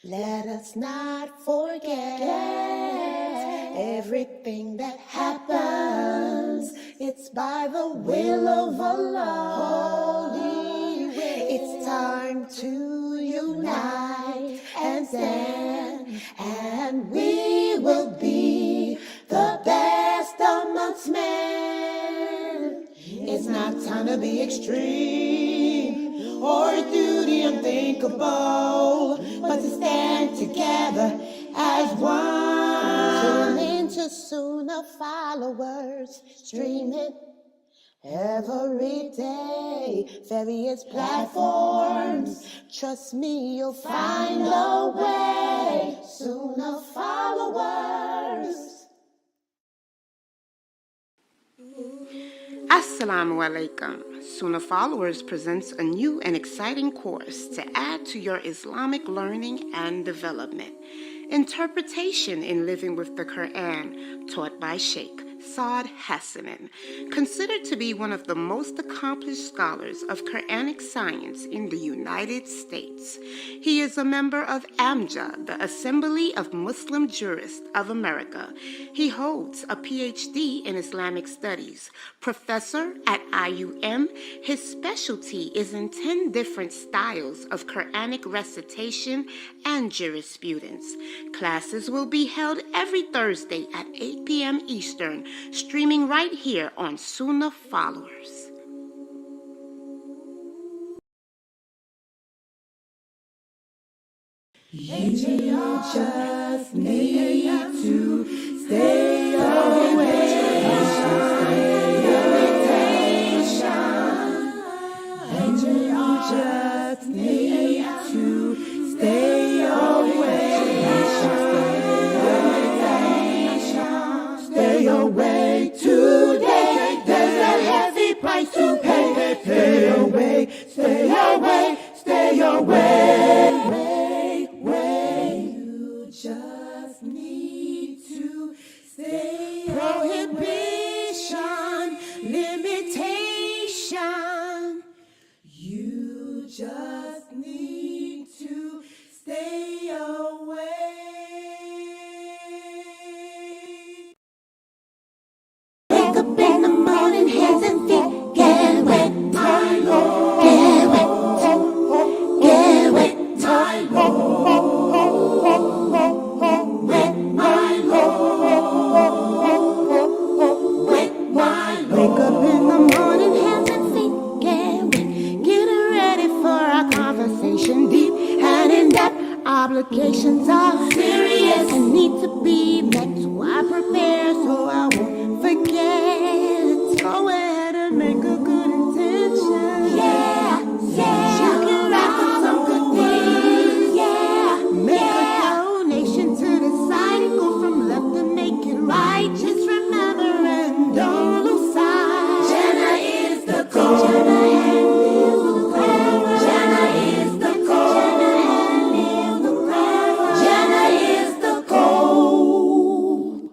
Let us not forget everything that happens. It's by the will of Allah. Holy will. It's time to unite and stand, and we will be the best amongst men. It's not time to be extreme or do the unthinkable, but to stand together as one. Tune into Sooner followers, stream it every day, various platforms. Trust me, you'll find a way. Sooner followers. Assalamu alaikum. Sunnah Followers presents a new and exciting course to add to your Islamic learning and development. Interpretation in Living with the Quran, taught by Sheikh Saad Hassanin, considered to be one of the most accomplished scholars of Quranic science in the United States. He is a member of AMJA, the Assembly of Muslim Jurists of America. He holds a PhD in Islamic Studies, professor at IUM. His specialty is in 10 different styles of Quranic recitation and jurisprudence. Classes will be held every Thursday at 8 p.m. Eastern, streaming right here on Sunnah Followers. You just need to stay away. And you just need to stay away. Stay away today. There's a heavy price to pay. Stay away, stay away, stay away. You just need to stay. Prohibition, limitation. You just need to stay away. Wake up in the morning, hands and feet get wet, my Lord. Get wet, get wet, my Lord. Wet, my Lord. Wet, my Lord. Wake up in the morning, hands and feet get wet. Getting ready for our conversation, deep and in depth. Obligations are serious and need to be met. So I prepare so I won't forget. Go ahead and make a good intention. Yeah, yeah. You can wrap up some good things. Yeah, make a donation to the side and go from left to make it right. Just remember and don't lose sight. Jannah is the goal. Jannah is the goal. Jannah is the goal.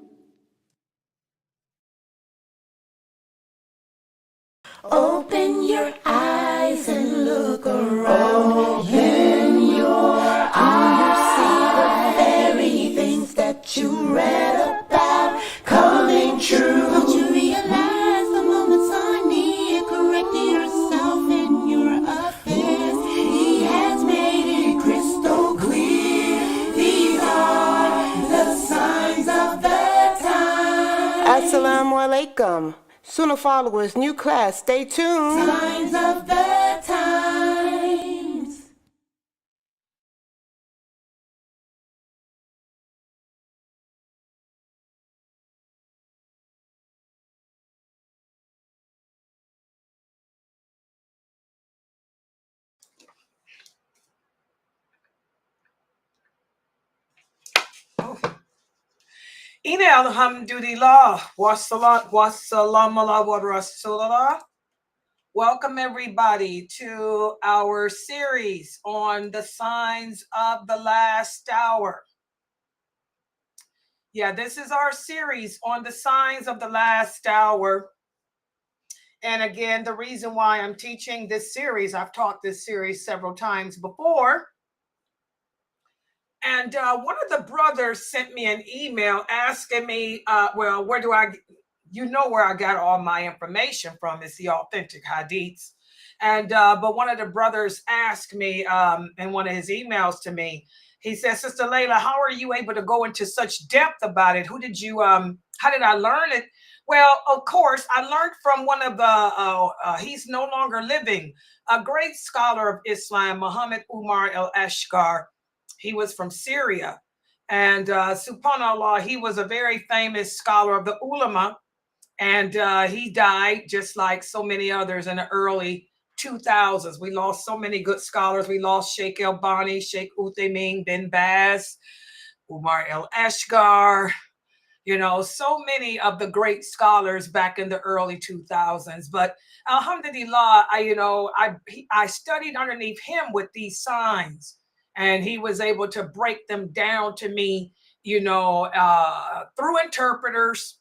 Open your eyes and look around. Open your eyes. See the very things that you read about coming true. Don't you realize the moments are near? Correct yourself in your affairs. He has made it crystal clear. These are the signs of the time. Assalamu alaikum. Sunnah Followers, new class. Stay tuned. Signs of the times. Ine alhamdulillah, wassalam ala wa rasulullah. Welcome everybody to our series on the signs of the last hour. Yeah, this is our series on the signs of the last hour. And again, the reason why I'm teaching this series, I've taught this series several times before, And one of the brothers sent me an email asking me, well, where do where I got all my information from? It's the authentic hadiths. And but one of the brothers asked me in one of his emails to me, he said, Sister Layla, how are you able to go into such depth about it? How did I learn it? Well, of course, I learned from one of the, he's no longer living, a great scholar of Islam, Muhammad Umar al-Ashqar. He was from Syria. And subhanAllah, he was a very famous scholar of the ulama. And he died just like so many others in the early 2000s. We lost so many good scholars. We lost Sheikh Albani, Sheikh Uthaymeen bin Baz, Umar al-Ashqar, so many of the great scholars back in the early 2000s. But alhamdulillah, I studied underneath him with these signs, and he was able to break them down to me, through interpreters,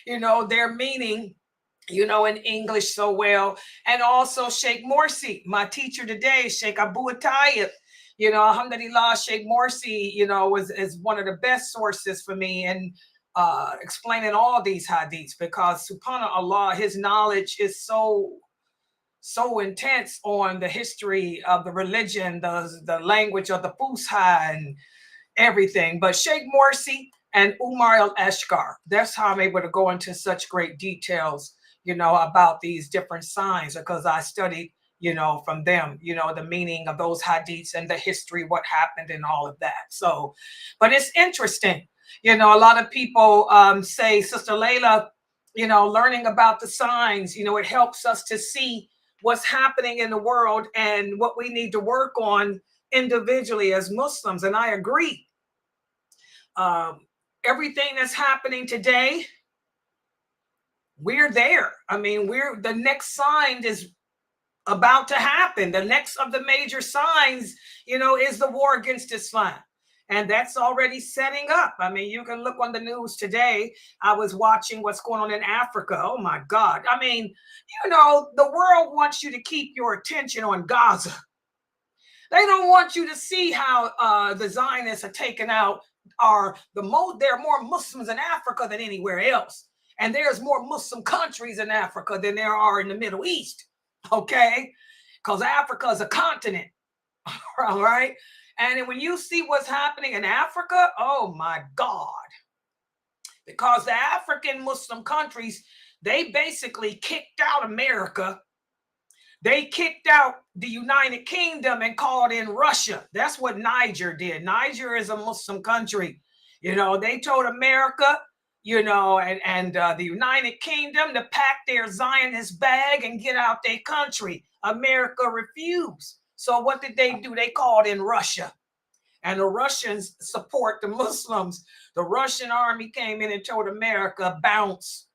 their meaning, in English so well. And also Sheikh Morsi, my teacher today, Sheikh Abu Tayyib, alhamdulillah, Sheikh Morsi, is one of the best sources for me in explaining all these hadiths, because subhanallah, his knowledge is so intense on the history of the religion, the language of the Fusha and everything. But Sheikh Morsi and Umar al-Ashqar, that's how I'm able to go into such great details, about these different signs, because I studied, from them, the meaning of those hadiths and the history, what happened and all of that. So, but it's interesting. A lot of people say, Sister Layla, learning about the signs, it helps us to see what's happening in the world and what we need to work on individually as Muslims. And I agree. Everything that's happening today, we're there. I mean, the next sign is about to happen. The next of the major signs, is the war against Islam. And that's already setting up. I mean, you can look on the news today. I was watching what's going on in Africa. Oh my God. I mean, the world wants you to keep your attention on Gaza. They don't want you to see how the Zionists are taking out there are more Muslims in Africa than anywhere else. And there's more Muslim countries in Africa than there are in the Middle East. Okay? Because Africa is a continent. All right? And when you see what's happening in Africa, oh my God. Because the African Muslim countries, they basically kicked out America. They kicked out the United Kingdom and called in Russia. That's what Niger did. Niger is a Muslim country. They told America, and the United Kingdom to pack their Zionist bag and get out their country. America refused. So what did they do? They called in Russia. And the Russians support the Muslims. The Russian army came in and told America, bounce,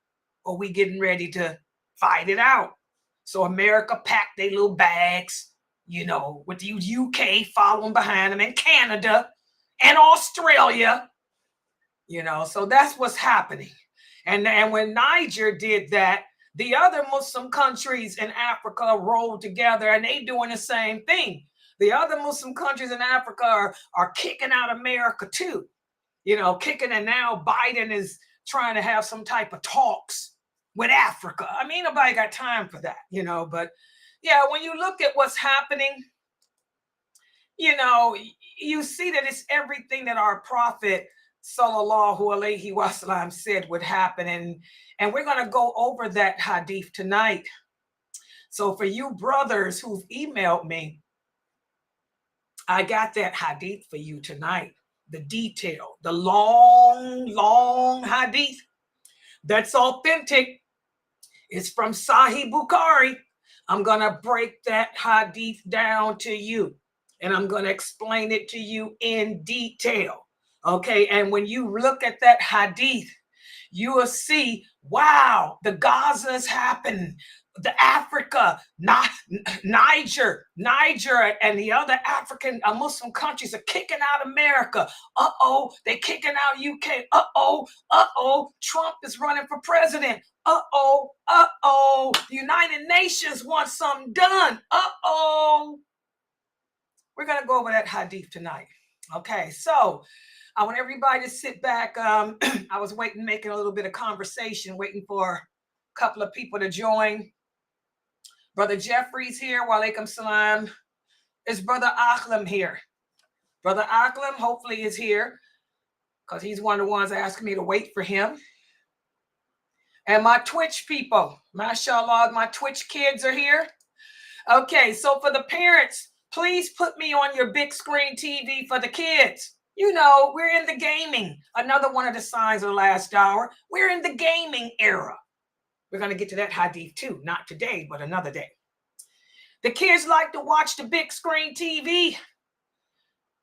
or we getting ready to fight it out. So America packed their little bags, with the UK following behind them, and Canada and Australia, so that's what's happening. And when Niger did that, the other Muslim countries in Africa rolled together, and they doing the same thing. The other Muslim countries in Africa are kicking out America too, kicking, and now Biden is trying to have some type of talks with Africa. I mean, nobody got time for that, but yeah, when you look at what's happening, you see that it's everything that our prophet sallallahu alaihi wasallam said would happen. And we're going to go over that hadith tonight. So for you brothers who've emailed me, I got that hadith for you tonight. The detail, the long hadith that's authentic. It's from Sahih Bukhari. I'm going to break that hadith down to you, and I'm going to explain it to you in detail. Okay, and when you look at that hadith, you will see, wow, the Gaza has happened. The Africa, Niger, and the other African Muslim countries are kicking out America. They're kicking out UK. Trump is running for president. The United Nations wants something done. We're going to go over that hadith tonight. Okay, so I want everybody to sit back. I was waiting, making a little bit of conversation, waiting for a couple of people to join. Brother Jeffrey's here. Wa alaikum salam. Is Brother Aklam here? Brother Aklam hopefully is here because he's one of the ones asking me to wait for him. And my Twitch people, mashallah, my Twitch kids are here. Okay, so for the parents, please put me on your big screen TV for the kids. You know, we're in the gaming. Another one of the signs of the last hour. We're in the gaming era. We're going to get to that hadith too. Not today, but another day. The kids like to watch the big screen TV.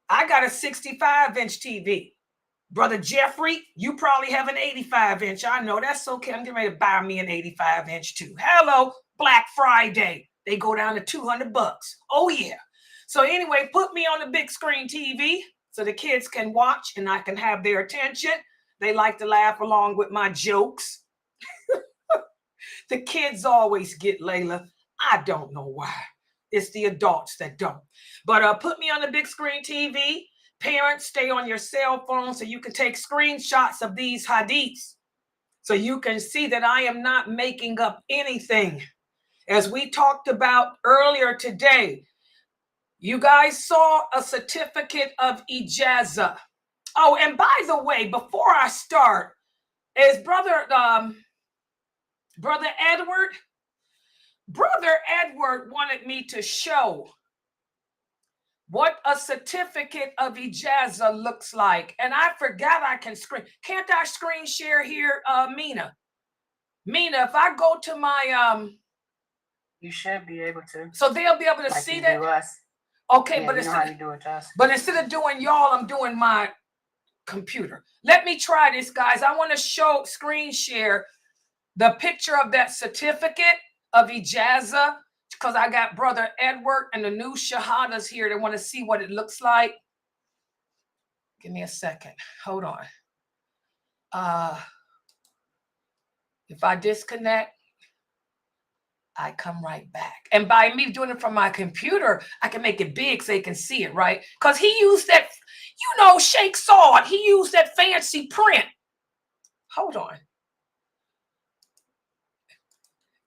I got a 65-inch TV. Brother Jeffrey, you probably have an 85-inch. I know, that's okay. I'm getting ready to buy me an 85-inch too. Hello, Black Friday. They go down to $200. Oh, yeah. So anyway, put me on the big screen TV so the kids can watch and I can have their attention. They like to laugh along with my jokes. The kids always get Layla. I don't know why. It's the adults that don't. But put me on the big screen TV. Parents, stay on your cell phone so you can take screenshots of these hadiths so you can see that I am not making up anything. As we talked about earlier today, you guys saw a certificate of ijazah. Oh, and by the way, before I start, is Brother Edward wanted me to show what a certificate of ijazah looks like. And I forgot I can screen. Can't I screen share here, Mina? Mina, if I go to my you should be able to. So they'll be able to like see you that. Do us. Okay, Yeah, but you know how you do it, Josh. But instead of doing y'all, I'm doing my computer. Let me try this, guys. I want to show screen share the picture of that certificate of ijazah, because I got Brother Edward and the new shahadas here. They want to see what it looks like. Give me a second. Hold on. If I disconnect, I come right back. And by me doing it from my computer, I can make it big so they can see it, right? Because he used that, you know, Sheikh Saud, he used that fancy print. Hold on.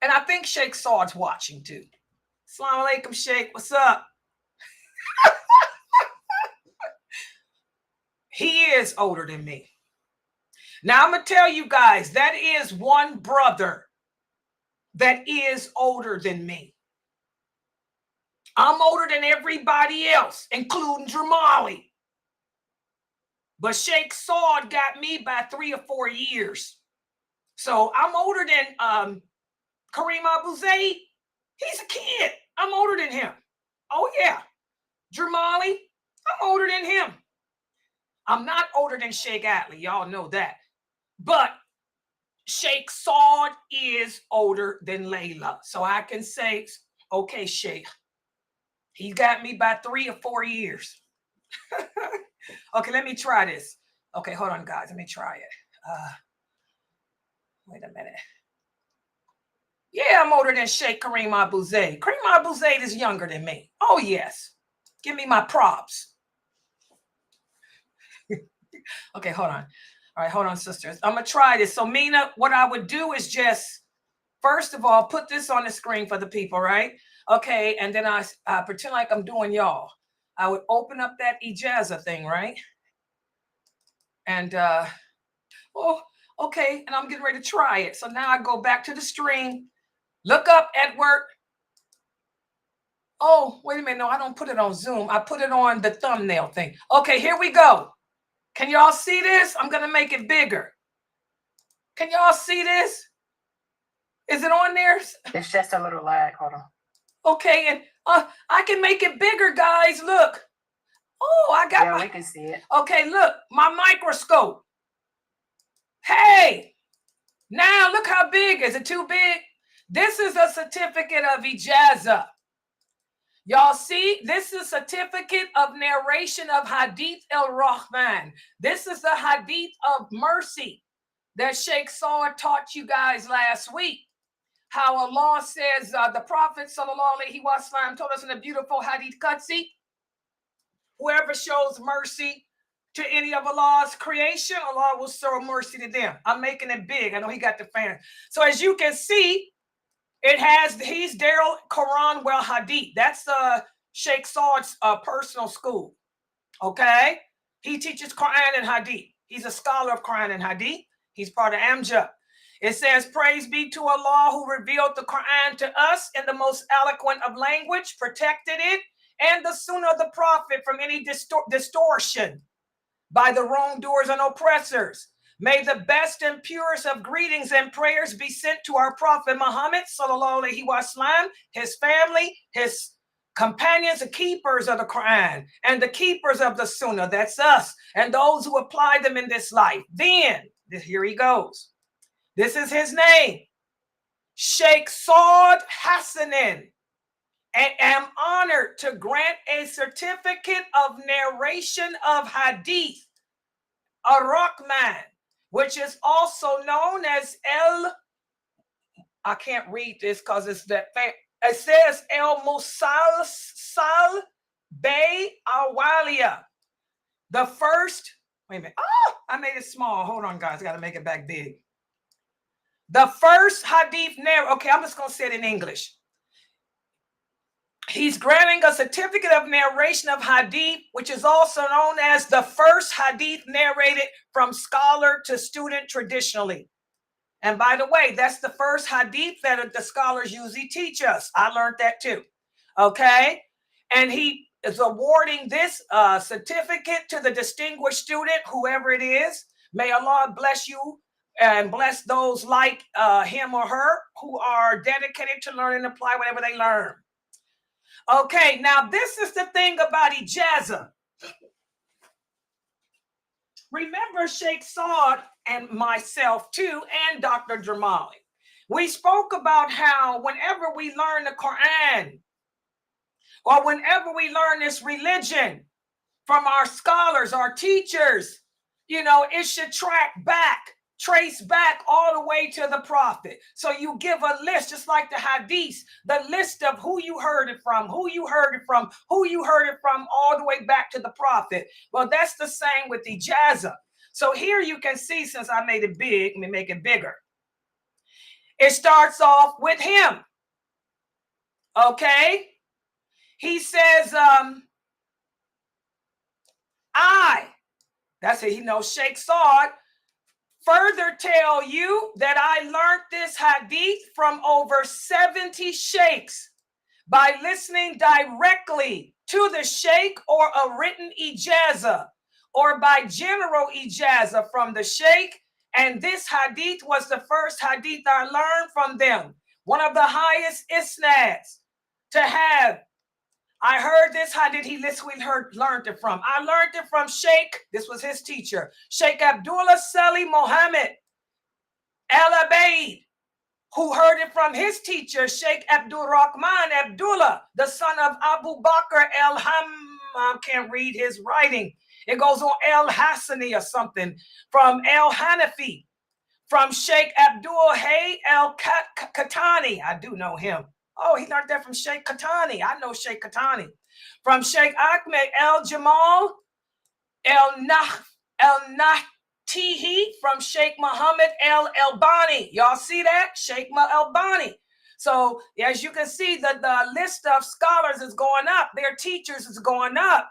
And I think Sheikh Saud's watching too. Assalamu alaikum, Sheikh. What's up? He is older than me. Now, I'm going to tell you guys, that is one brother that is older than me. I'm older than everybody else, including Jamali. But Sheikh Saud got me by 3 or 4 years. So I'm older than Kareem Abu Zaid. He's a kid. I'm older than him. Oh, yeah. Jamali, I'm older than him. I'm not older than Sheikh Atlee. Y'all know that. But Sheikh Saud is older than Layla. So I can say, okay, Sheikh, he got me by 3 or 4 years. Okay, let me try this. Okay, hold on, guys. Let me try it. Wait a minute. Yeah, I'm older than Sheikh Kareem Abu Zaid. Kareem Abu Zaid is younger than me. Oh, yes. Give me my props. Okay, hold on. All right, hold on, sisters. I'm going to try this. So, Mina, what I would do is just, first of all, put this on the screen for the people, right? Okay, and then I pretend like I'm doing y'all. I would open up that ijazah thing, right? And, oh, okay, and I'm getting ready to try it. So now I go back to the stream. Look up, Edward. Oh, wait a minute. No, I don't put it on Zoom. I put it on the thumbnail thing. Okay, here we go. Can y'all see this? I'm going to make it bigger. Can y'all see this? Is it on there? It's just a little lag. Hold on. Okay, and I can make it bigger, guys. Look. Oh, I got we can see it. Okay, look, my microscope. Hey, now look how big. Is it too big? This is a certificate of ijazah. Y'all see, this is a certificate of narration of Hadith el-Rahman. This is the Hadith of mercy that Sheikh Saud taught you guys last week. How Allah says, the Prophet sallallahu alaihi wasallam told us in a beautiful Hadith Qudsi, Whoever shows mercy to any of Allah's creation, Allah will show mercy to them. I'm making it big. I know he got the fan. So as you can see, he's Daryl Quran Well Hadith. That's Sheikh Saud's personal school. Okay? He teaches Quran and Hadith. He's a scholar of Quran and Hadith. He's part of Amjad. It says, praise be to Allah who revealed the Quran to us in the most eloquent of language, protected it, and the Sunnah of the Prophet from any distortion by the wrongdoers and oppressors. May the best and purest of greetings and prayers be sent to our Prophet Muhammad, sallallahu alaihi wasallam, his family, his companions, the keepers of the Quran, and the keepers of the Sunnah, that's us, and those who apply them in this life. Then, here he goes. This is his name, Sheikh Saud Hassanin, and am honored to grant a certificate of narration of Hadith, a Rahman, which is also known as I can't read this because it's that it says El Musalsal Bay Awalia. The first, wait a minute. Oh, I made it small. Hold on, guys. I got to make it back big. The first hadith narrator. Okay, I'm just going to say it in English. He's granting a certificate of narration of hadith, which is also known as the first hadith narrated from scholar to student traditionally. And by the way, that's the first hadith that the scholars usually teach us. I learned that too. Okay. And he is awarding this certificate to the distinguished student, whoever it is. May Allah bless you and bless those like him or her who are dedicated to learn and apply whatever they learn. Okay, now this is the thing about ijazah. Remember Sheikh Saud and myself too, and Dr. Jamali. We spoke about how whenever we learn the Quran, or whenever we learn this religion from our scholars, our teachers, you know, it should trace back all the way to the Prophet. So you give a list, just like the hadith, the list of who you heard it from, all the way back to the Prophet. Well, that's the same with ijazah. So here you can see, since I made it big, let me make it bigger. It starts off with him. Okay? He says, that's it, he knows Sheikh Saud, further tell you that I learned this hadith from over 70 sheikhs by listening directly to the sheikh or a written ijazah or by general ijazah from the sheikh. And this hadith was the first hadith I learned from them. One of the highest isnads to have. I heard this hadith, learned it from. I learned it from Sheikh, this was his teacher, Sheikh Abdullah Salih Mohammed Al-Abaid, who heard it from his teacher, Sheikh Abdul Rahman Abdullah, the son of Abu Bakr I can't read his writing. It goes on El-Hassani or something, from El-Hanafi, from Sheikh Abdul Hay El-Katani. I do know him. Oh, he learned that from Sheikh Katani. I know Sheikh Katani. From Sheikh Ahmed El-Jamal El-Nahtihi, from Sheikh Muhammad El-Albani. Y'all see that? Sheikh Albani. So as you can see, the list of scholars is going up. Their teachers is going up.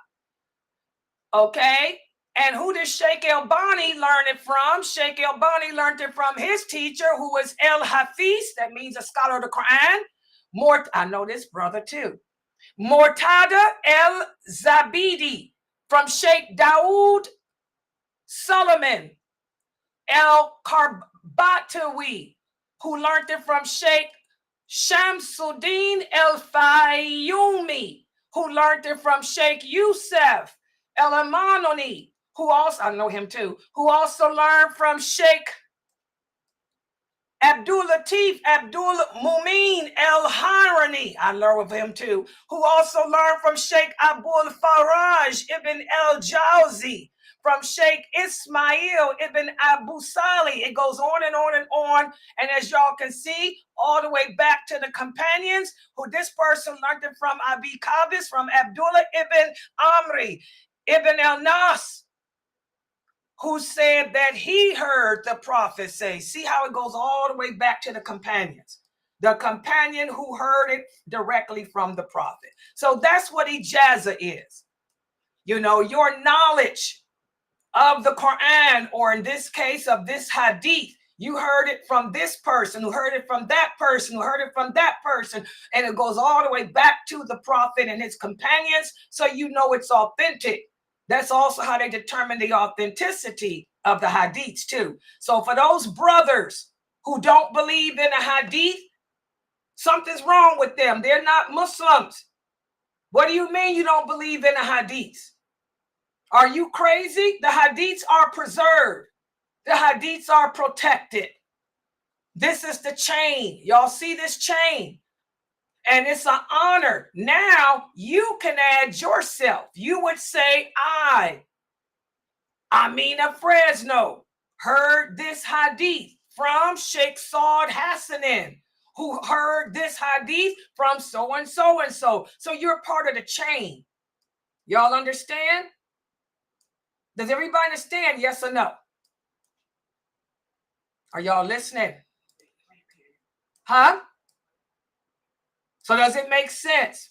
Okay? And who did Sheikh Albani learn it from? Sheikh Albani learned it from his teacher, who was El-Hafiz. That means a scholar of the Quran. I know this brother too. Mortada El-Zabidi, from Sheikh Dawood Solomon El-Karbatawi, who learned it from Sheikh Shamsuddin El-Fayyumi, who learned it from Sheikh Yusuf El-Amanoni, who also, I know him too, who also learned from Sheikh Abdul Latif Abdul Mumin El-Harani, I learned of him too, who also learned from Sheikh Abul Faraj Ibn El-Jawzi, from Sheikh Ismail ibn Abu Salih. It goes on and on and on. And as y'all can see, all the way back to the companions, who this person learned it from Abi Qabis, from Abdullah ibn Amri ibn al-Nas, who said that he heard the prophet say. See how it goes all the way back to the companions. The companion who heard it directly from the prophet. So that's what ijaza is. You know, your knowledge of the Quran, or in this case of this hadith, you heard it from this person, who heard it from that person, who heard it from that person, and it goes all the way back to the prophet and his companions, so you know it's authentic. That's also how they determine the authenticity of the hadiths too. So for those brothers who don't believe in a hadith, something's wrong with them. They're not Muslims. What do you mean you don't believe in a hadith? Are you crazy? The hadiths are preserved. The hadiths are protected. This is the chain. Y'all see this chain? And it's an honor. Now you can add yourself. You would say, Amina Fresno, heard this hadith from Sheikh Saud Hassanin, who heard this hadith from so and so and so. So you're part of the chain. Y'all understand? Does everybody understand? Yes or no? Are y'all listening? Huh? So does it make sense?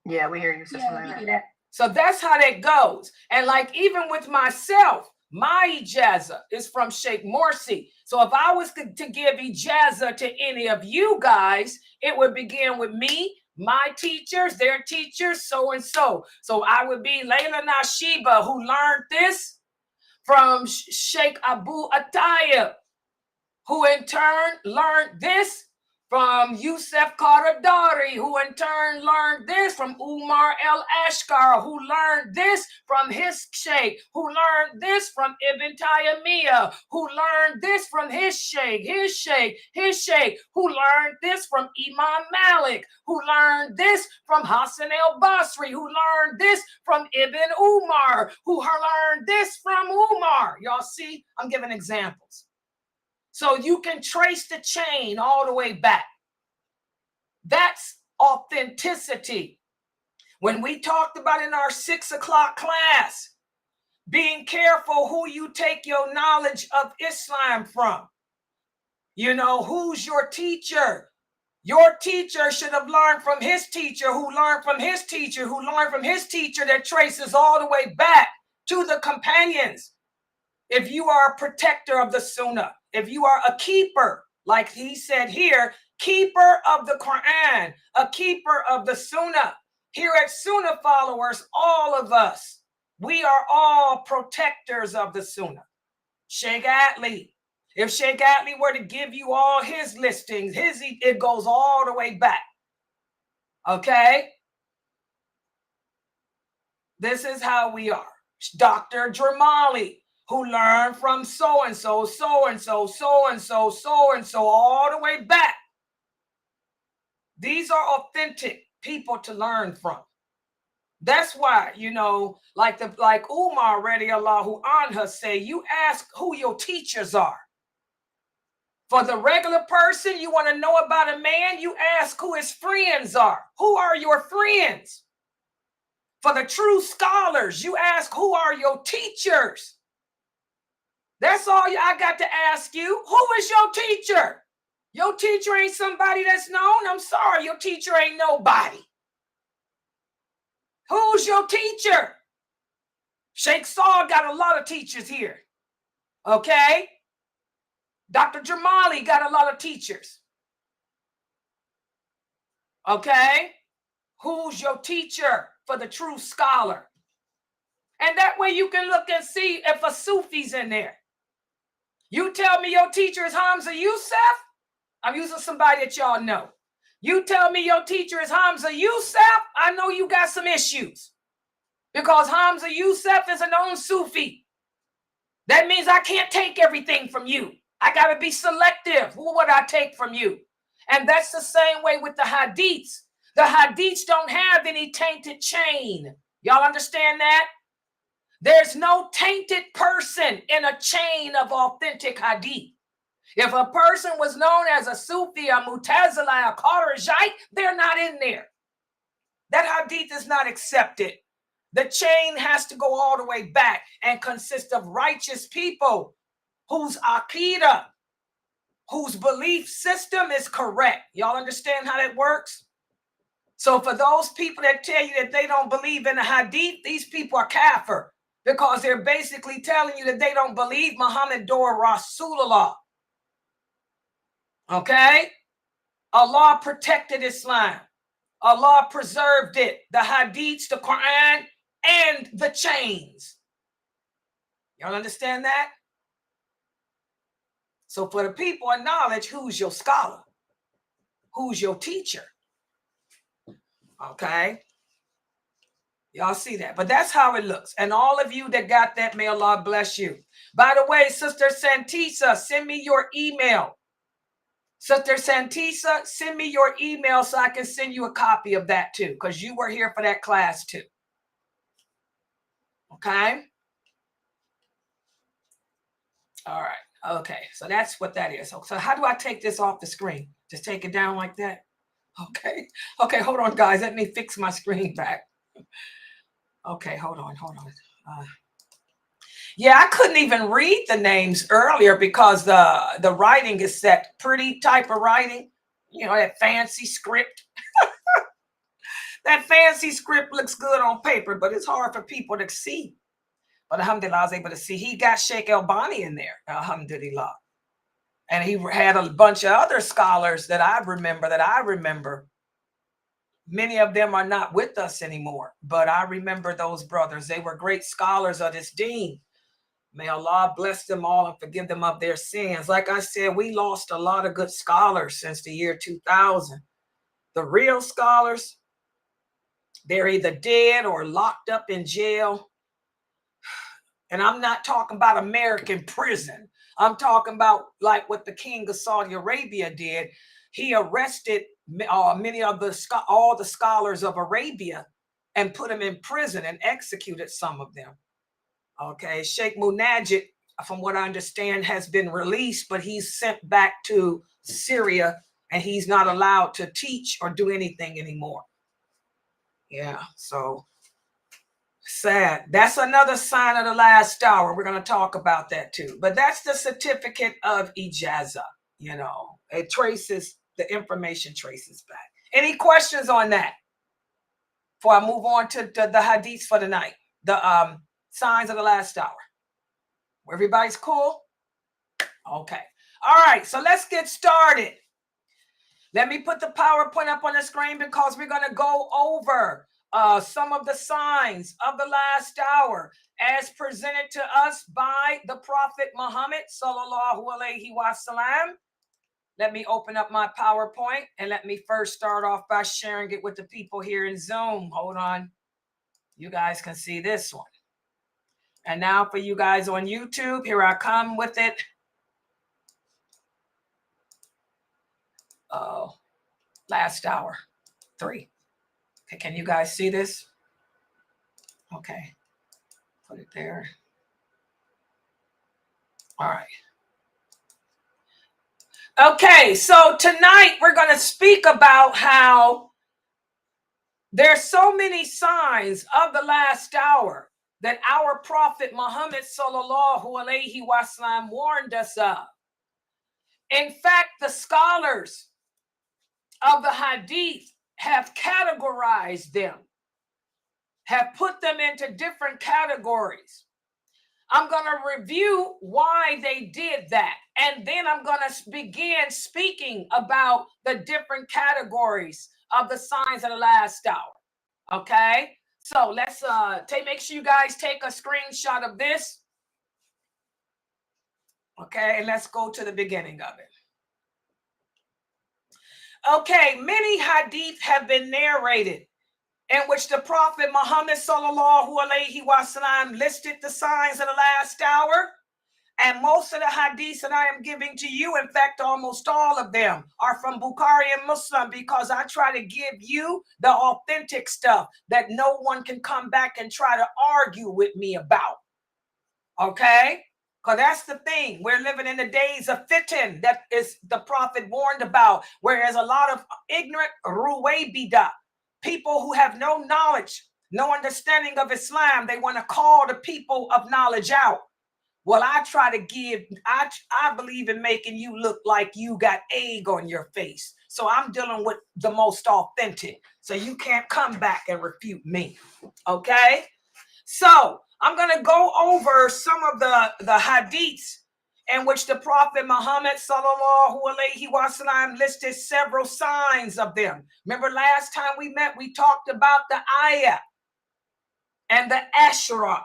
Yeah, we hear you, Sister Lena. So that's how that goes. And like even with myself, my ijaza is from Sheikh Morsi. So if I was to give ijaza to any of you guys, it would begin with me, my teachers, their teachers, so and so. So I would be Layla Nashiba, who learned this from Sheikh Abu Atayib, who in turn learned this from Yusuf Qaradari, who in turn learned this from Umar al-Ashqar, who learned this from his sheikh, who learned this from Ibn Taymiyyah, who learned this from his sheikh, who learned this from Imam Malik, who learned this from Hassan al-Basri, who learned this from Ibn Umar, who learned this from Umar. Y'all see, I'm giving examples. So you can trace the chain all the way back. That's authenticity. When we talked about in our 6 o'clock class, being careful who you take your knowledge of Islam from. You know, who's your teacher? Your teacher should have learned from his teacher, who learned from his teacher, who learned from his teacher, that traces all the way back to the companions. If you are a protector of the Sunnah, if you are a keeper, like he said here, keeper of the Quran, a keeper of the Sunnah. Here at Sunnah Followers, all of us, we are all protectors of the Sunnah. Sheikh Atlee, if Sheikh Atlee were to give you all his listings, it goes all the way back. Okay? This is how we are. Dr. Dramali, who learned from so-and-so, so-and-so, so-and-so, so-and-so, all the way back. These are authentic people to learn from. That's why, you know, like Umar radiallahu anha say, you ask who your teachers are. For the regular person, you want to know about a man, you ask who his friends are. Who are your friends? For the true scholars, you ask who are your teachers. That's all I got to ask you. Who is your teacher? Your teacher ain't somebody that's known. I'm sorry, your teacher ain't nobody. Who's your teacher? Sheikh Saul got a lot of teachers here. Okay? Dr. Jamali got a lot of teachers. Okay? Who's your teacher for the true scholar? And that way you can look and see if a Sufi's in there. You tell me your teacher is Hamza Youssef. I'm using somebody that y'all know. You tell me your teacher is Hamza Youssef. I know you got some issues. Because Hamza Youssef is a known Sufi. That means I can't take everything from you. I got to be selective. Who would I take from you? And that's the same way with the hadiths. The hadiths don't have any tainted chain. Y'all understand that? There's no tainted person in a chain of authentic hadith. If a person was known as a Sufi, a Mutazila, a Qadarite, they're not in there. That hadith is not accepted. The chain has to go all the way back and consist of righteous people whose aqidah, whose belief system is correct. Y'all understand how that works? So for those people that tell you that they don't believe in the hadith, these people are kafir, because they're basically telling you that they don't believe Muhammad or Rasulullah. Okay? Allah protected Islam. Allah preserved it. The hadiths, the Quran, and the chains. Y'all understand that? So for the people of knowledge, who's your scholar? Who's your teacher? Okay? Y'all see that? But that's how it looks. And all of you that got that, may Allah bless you. By the way, Sister Santisa, send me your email. Sister Santisa, send me your email so I can send you a copy of that too, because you were here for that class too. Okay? All right. Okay. So that's what that is. So how do I take this off the screen? Just take it down like that? Okay. Okay, hold on, guys. Let me fix my screen back. Okay, hold on. Yeah, I couldn't even read the names earlier because the writing is set pretty type of writing. You know, that fancy script. That fancy script looks good on paper, but it's hard for people to see. But alhamdulillah, I was able to see. He got Sheikh Albani in there, alhamdulillah. And he had a bunch of other scholars that I remember. Many of them are not with us anymore, but I remember those brothers. They were great scholars of this deen. May Allah bless them all and forgive them of their sins. Like I said, we lost a lot of good scholars since the year 2000. The real scholars, they're either dead or locked up in jail. And I'm not talking about American prison. I'm talking about like what the king of Saudi Arabia did. He arrested many of all the scholars of Arabia and put them in prison and executed some of them. Okay, Sheikh Munajid, from what I understand, has been released, but he's sent back to Syria and he's not allowed to teach or do anything anymore. Yeah, so sad. That's another sign of the last hour. We're going to talk about that too. But that's the certificate of ijaza. You know, it traces, the information traces back. Any questions on that before I move on to the hadiths for the night? The signs of the last hour. Everybody's cool? Okay. All right. So let's get started. Let me put the PowerPoint up on the screen because we're going to go over some of the signs of the last hour as presented to us by the Prophet Muhammad sallallahu alaihi wasallam. Let me open up my PowerPoint and let me first start off by sharing it with the people here in Zoom. Hold on. You guys can see this one. And now for you guys on YouTube, here I come with it. Last hour 3. Okay, can you guys see this? Okay, put it there. All right. Okay, so tonight we're going to speak about how there's so many signs of the last hour that our Prophet Muhammad sallallahu alaihi wasallam warned us of. In fact, the scholars of the hadith have categorized them, have put them into different categories. I'm going to review why they did that. And then I'm going to begin speaking about the different categories of the signs of the last hour. Okay. So let's make sure you guys take a screenshot of this. Okay. And let's go to the beginning of it. Okay. Many hadith have been narrated in which the Prophet Muhammad sallallahu alaihi wasallam listed the signs of the last hour And most of the hadiths that I am giving to you, in fact, almost all of them are from Bukhari and Muslim, because I try to give you the authentic stuff that no one can come back and try to argue with me about. Okay? Because that's the thing. We're living in the days of fitan that is the prophet warned about, whereas a lot of ignorant ruwaybida, people who have no knowledge, no understanding of Islam, they want to call the people of knowledge out. Well, I try to give, I believe in making you look like you got egg on your face. So I'm dealing with the most authentic. So you can't come back and refute me. Okay? So I'm going to go over some of the hadiths in which the Prophet Muhammad sallallahu alaihi wasallam listed several signs of them. Remember last time we met, we talked about the ayah and the ashra,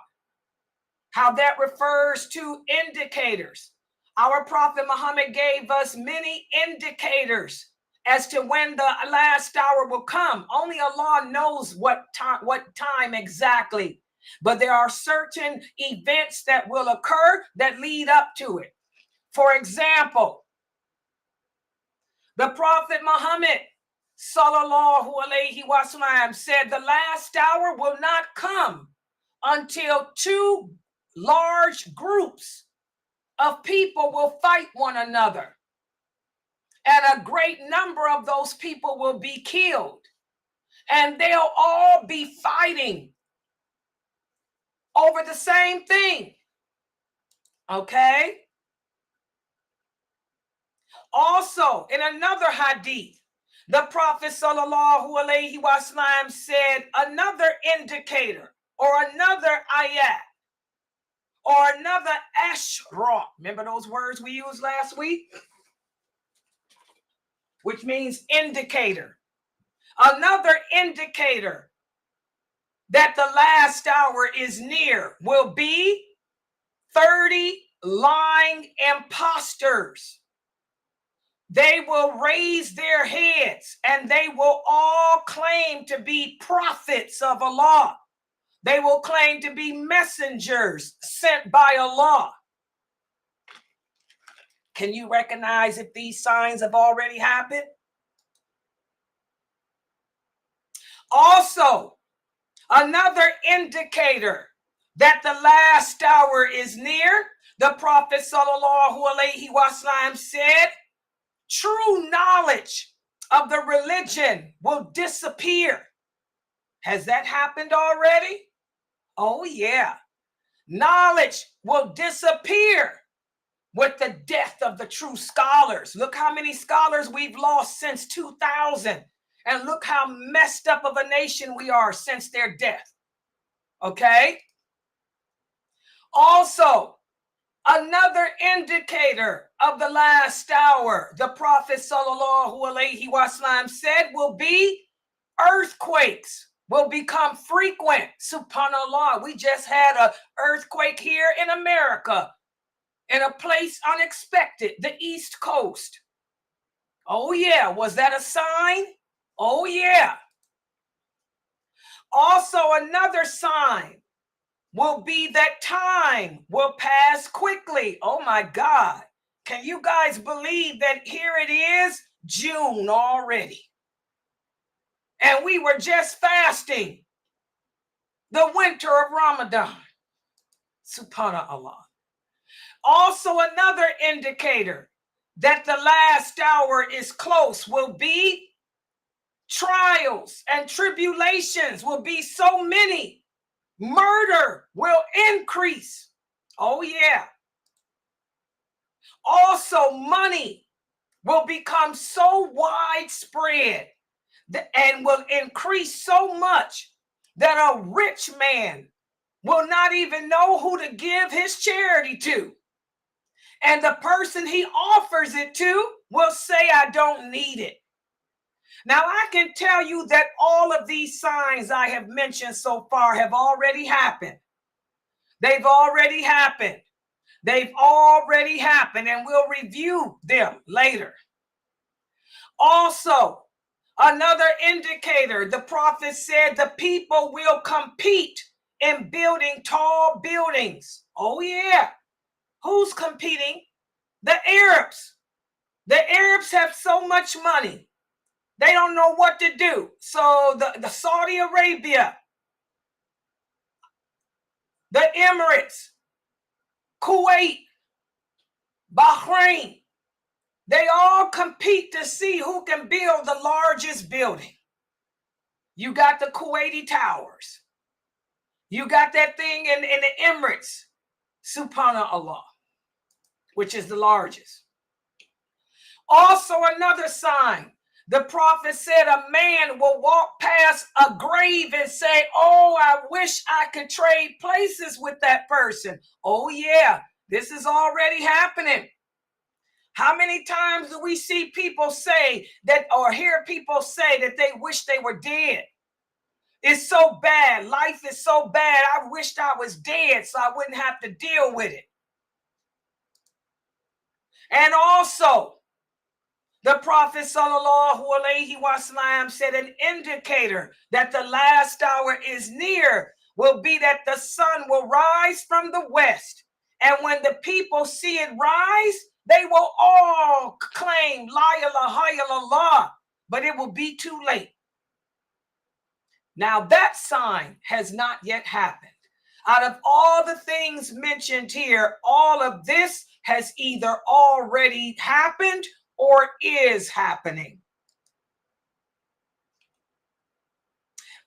how that refers to indicators. Our Prophet Muhammad gave us many indicators as to when the last hour will come. Only Allah knows what time exactly. But there are certain events that will occur that lead up to it. For example, the Prophet Muhammad sallallahu alaihi wasallam said the last hour will not come until two large groups of people will fight one another, and a great number of those people will be killed, and they'll all be fighting over the same thing. Okay? Also, in another hadith, the Prophet sallallahu alaihi wasallam said another indicator or another ayat or another ashra. Remember those words we used last week? Which means indicator. Another indicator that the last hour is near will be 30 lying imposters. They will raise their heads and they will all claim to be prophets of Allah. They will claim to be messengers sent by Allah. Can you recognize if these signs have already happened? Also, another indicator that the last hour is near, the Prophet sallallahu alaihi wasallam said, true knowledge of the religion will disappear. Has that happened already? Oh, yeah. Knowledge will disappear with the death of the true scholars. Look how many scholars we've lost since 2000. And look how messed up of a nation we are since their death. Okay? Also, another indicator of the last hour, the Prophet sallallahu alaihi wasallam said, will be earthquakes will become frequent. Subhanallah, we just had an earthquake here in America, in a place unexpected, the East Coast. Oh yeah, was that a sign? Oh yeah. Also, another sign will be that time will pass quickly. Oh my God. Can you guys believe that here it is, June already? And we were just fasting the winter of Ramadan. Subhanallah. Also, another indicator that the last hour is close will be trials and tribulations will be so many. Murder will increase. Oh, yeah. Also, money will become so widespread and will increase so much that a rich man will not even know who to give his charity to. And the person he offers it to will say, I don't need it. Now, I can tell you that all of these signs I have mentioned so far have already happened. They've already happened. They've already happened, and we'll review them later. Also, another indicator, the prophet said the people will compete in building tall buildings. Oh, yeah. Who's competing? The Arabs. The Arabs have so much money. They don't know what to do. So the Saudi Arabia, the Emirates, Kuwait, Bahrain, they all compete to see who can build the largest building. You got the Kuwaiti towers. You got that thing in the Emirates, subhanallah, which is the largest. Also another sign. The prophet said a man will walk past a grave and say, oh, I wish I could trade places with that person. Oh, yeah, this is already happening. How many times do we see people say that, or hear people say that they wish they were dead? It's so bad. Life is so bad. I wished I was dead so I wouldn't have to deal with it. And also, the Prophet sallallahu alaihi wasallam said an indicator that the last hour is near will be that the sun will rise from the west. And when the people see it rise, they will all claim La ilaha illallah, but it will be too late. Now that sign has not yet happened. Out of all the things mentioned here, all of this has either already happened or is happening.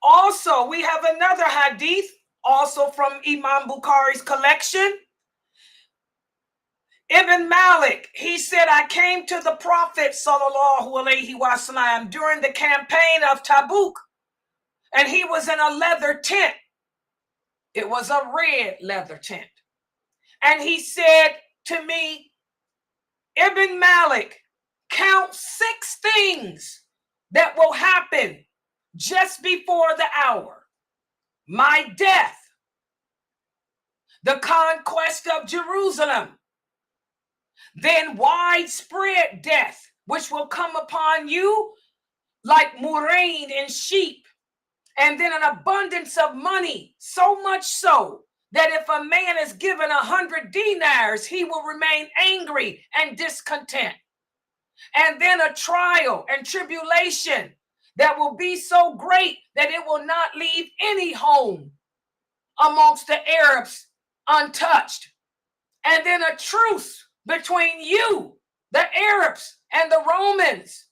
Also, we have another hadith, also from Imam Bukhari's collection. Ibn Malik, he said, I came to the Prophet sallallahu alaihi wasallam during the campaign of Tabuk, and he was in a leather tent. It was a red leather tent. And he said to me, Ibn Malik, count 6 things that will happen just before the hour. My death, the conquest of Jerusalem, then widespread death, which will come upon you like murrain in sheep, and then an abundance of money, so much so that if a man is given 100 dinars, he will remain angry and discontent. And then a trial and tribulation that will be so great that it will not leave any home amongst the Arabs untouched. And then a truce between you, the Arabs, and the Romans,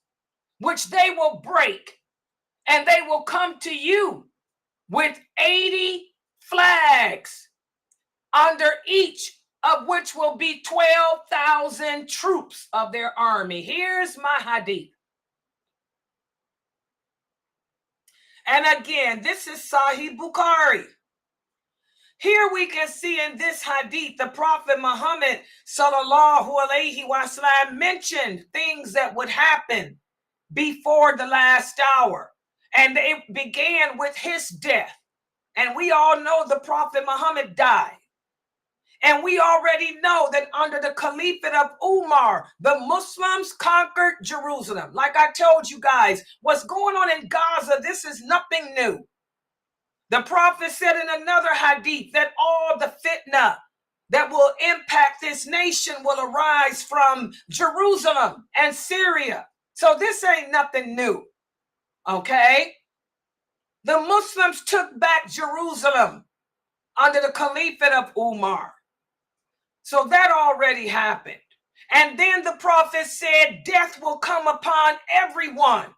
which they will break. And they will come to you with 80 flags, under each of which will be 12,000 troops of their army. Here's my hadith. And again, this is Sahih Bukhari. Here we can see in this hadith, the Prophet Muhammad sallallahu alaihi wasallam mentioned things that would happen before the last hour. And it began with his death. And we all know the Prophet Muhammad died. And we already know that under the Caliphate of Umar, the Muslims conquered Jerusalem. Like I told you guys, what's going on in Gaza, this is nothing new. The Prophet said in another hadith that all the fitna that will impact this nation will arise from Jerusalem and Syria. So this ain't nothing new. Okay, the Muslims took back Jerusalem under the Caliphate of Umar. So that already happened. And then the Prophet said death will come upon everyone.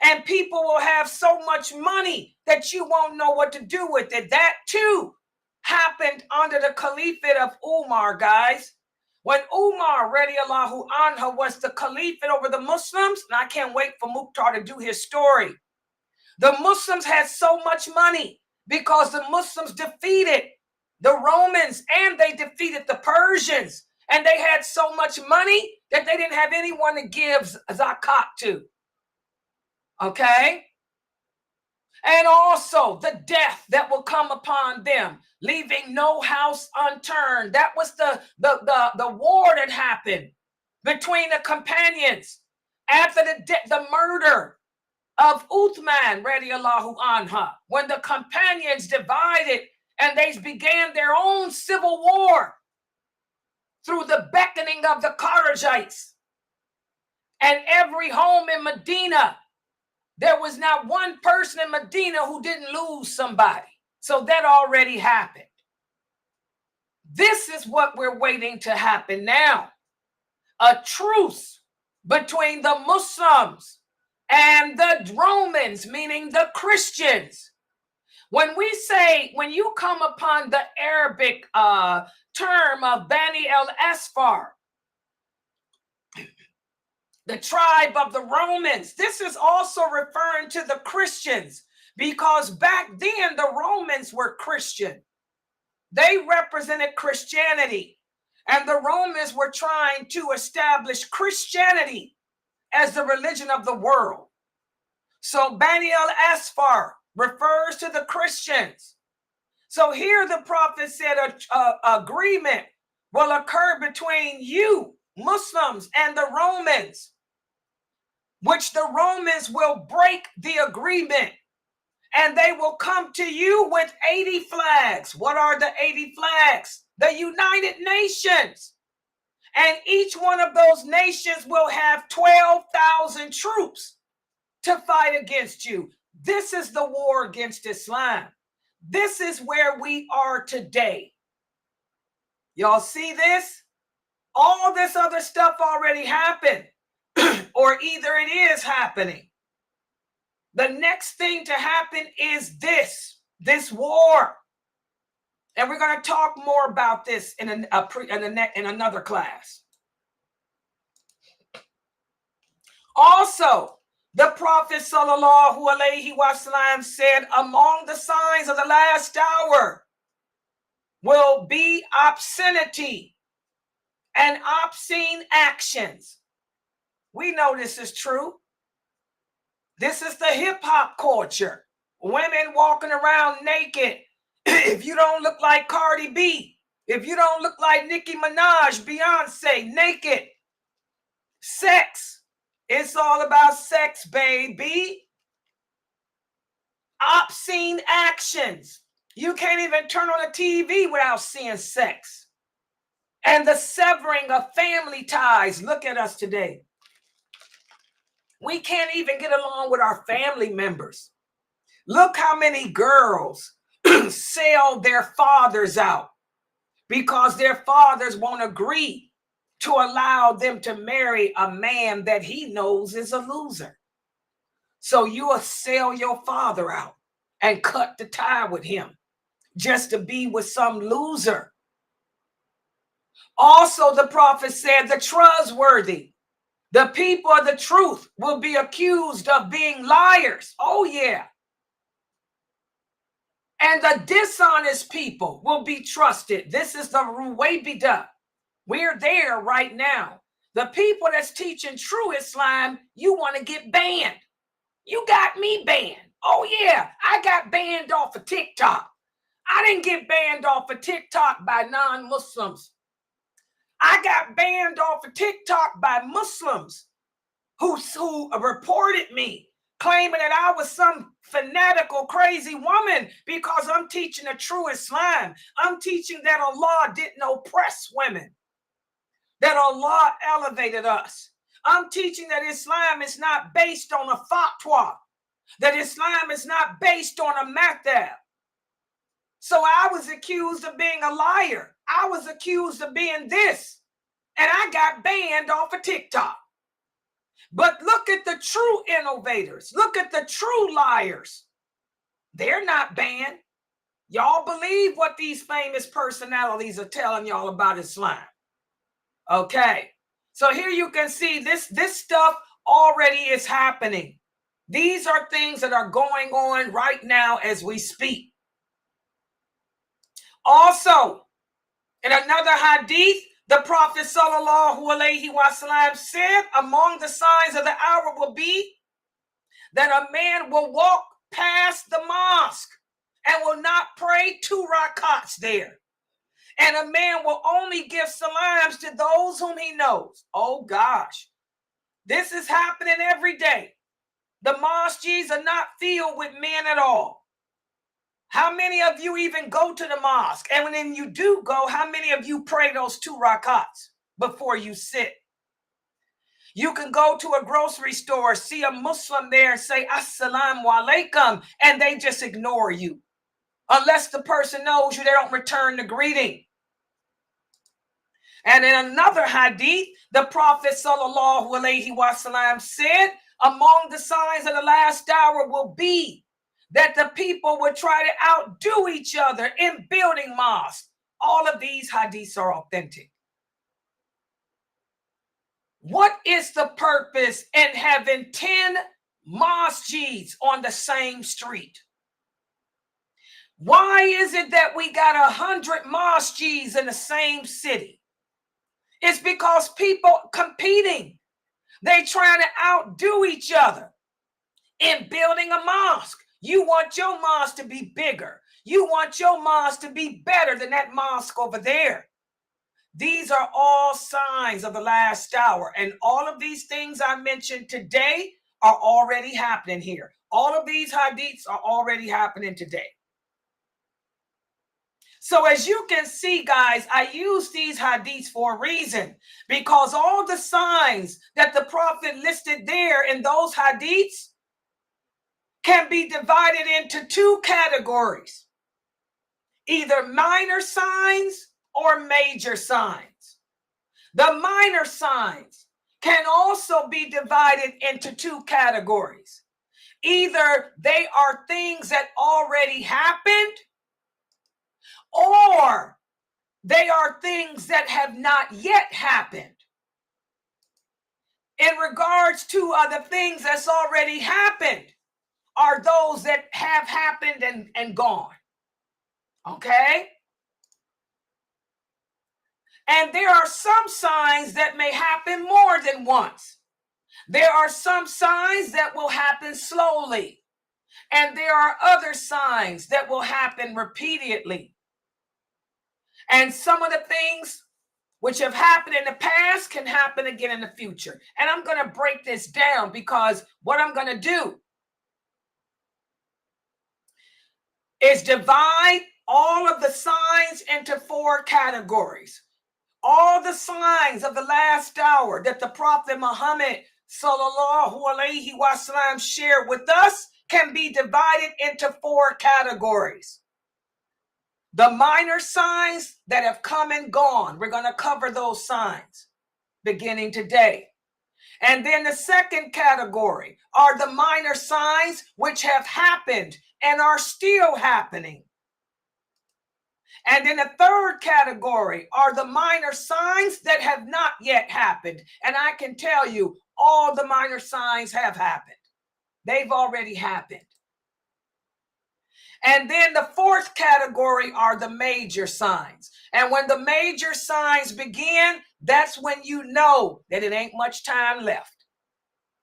And people will have so much money that you won't know what to do with it. That too happened under the Caliphate of Umar, guys. When Umar radiallahu anhu was the caliphate over the Muslims, and I can't wait for Mukhtar to do his story. The Muslims had so much money because the Muslims defeated the Romans and they defeated the Persians. And they had so much money that they didn't have anyone to give zakat to. Okay? And also the death that will come upon them, leaving no house unturned. That was the war that happened between the companions after the murder of Uthman radiallahu anha, when the companions divided and they began their own civil war. through the beckoning of the categorized. And every home in Medina, there was not one person in Medina who didn't lose somebody. So that already happened. This is what we're waiting to happen now. A truce between the Muslims and the Romans, meaning the Christians. When we say, when you come upon the Arabic term of Bani al-Asfar, the tribe of the Romans, this is also referring to the Christians, because back then the Romans were Christian. They represented Christianity, and the Romans were trying to establish Christianity as the religion of the world. So Bani al-Asfar refers to the Christians. So here the prophet said an agreement will occur between you, Muslims, and the Romans, which the Romans will break the agreement, and they will come to you with 80 flags. What are the 80 flags? The United Nations. And each one of those nations will have 12,000 troops to fight against you. This is the war against Islam. This is where we are today. Y'all see this? All this other stuff already happened, or either it is happening. The next thing to happen is this war. And we're going to talk more about this in another class. Also, the Prophet sallallahu alaihi wasallam said, among the signs of the last hour will be obscenity and obscene actions. We know this is true. This is the hip hop culture. Women walking around naked. If you don't look like Cardi B, if you don't look like Nicki Minaj, Beyonce, naked. Sex. It's all about sex, baby. Obscene actions. You can't even turn on the TV without seeing sex. And the severing of family ties. Look at us today. We can't even get along with our family members. Look how many girls sell their fathers out because their fathers won't agree to allow them to marry a man that he knows is a loser. So you will sell your father out and cut the tie with him just to be with some loser. Also, the prophet said the trustworthy, the people of the truth will be accused of being liars. Oh, yeah. And the dishonest people will be trusted. This is the Ruwaybida. We're there right now. The people that's teaching true Islam, you want to get banned. You got me banned. Oh, yeah, I got banned off of TikTok. I didn't get banned off of TikTok by non-Muslims. I got banned off of TikTok by Muslims who reported me, claiming that I was some fanatical, crazy woman because I'm teaching a true Islam. I'm teaching that Allah didn't oppress women, that Allah elevated us. I'm teaching that Islam is not based on a fatwa, that Islam is not based on a madhab. So I was accused of being a liar. I was accused of being this, and I got banned off of TikTok. But look at the true innovators. Look at the true liars. They're not banned. Y'all believe what these famous personalities are telling y'all about Islam. Okay. So here you can see this stuff already is happening. These are things that are going on right now as we speak. Also, in another hadith, the Prophet sallallahu alaihi wasallam said, among the signs of the hour will be that a man will walk past the mosque and will not pray 2 rakats there. And a man will only give salams to those whom he knows. Oh gosh, this is happening every day. The mosques are not filled with men at all. How many of you even go to the mosque? And when you do go, how many of you pray those 2 rakats before you sit? You can go to a grocery store, see a Muslim there and say, Assalamu alaikum, and they just ignore you. Unless the person knows you, they don't return the greeting. And in another hadith, the Prophet sallallahu alaihi wasallam said, among the signs of the last hour will be that the people will try to outdo each other in building mosques. All of these hadiths are authentic. What is the purpose in having 10 masjids on the same street? Why is it that we got 100 masjids in the same city? It's because people competing. They trying to outdo each other in building a mosque. You want your mosque to be bigger. You want your mosque to be better than that mosque over there. These are all signs of the last hour. And all of these things I mentioned today are already happening here. All of these hadiths are already happening today. So as you can see, guys, I use these hadiths for a reason, because all the signs that the Prophet listed there in those hadiths can be divided into 2 categories, either minor signs or major signs. The minor signs can also be divided into 2 categories. Either they are things that already happened, or they are things that have not yet happened. In regards to the things that's already happened, are those that have happened and gone. Okay? And there are some signs that may happen more than once. There are some signs that will happen slowly. And there are other signs that will happen repeatedly. And some of the things which have happened in the past can happen again in the future. And I'm going to break this down, because what I'm going to do is divide all of the signs into 4 categories. All the signs of the last hour that the Prophet Muhammad sallallahu alaihi wasallam shared with us can be divided into 4 categories. The minor signs that have come and gone, we're going to cover those signs beginning today. And then the second category are the minor signs which have happened and are still happening. And then the third category are the minor signs that have not yet happened. And I can tell you, all the minor signs have happened. They've already happened. And then the fourth category are the major signs. And when the major signs begin, that's when you know that it ain't much time left.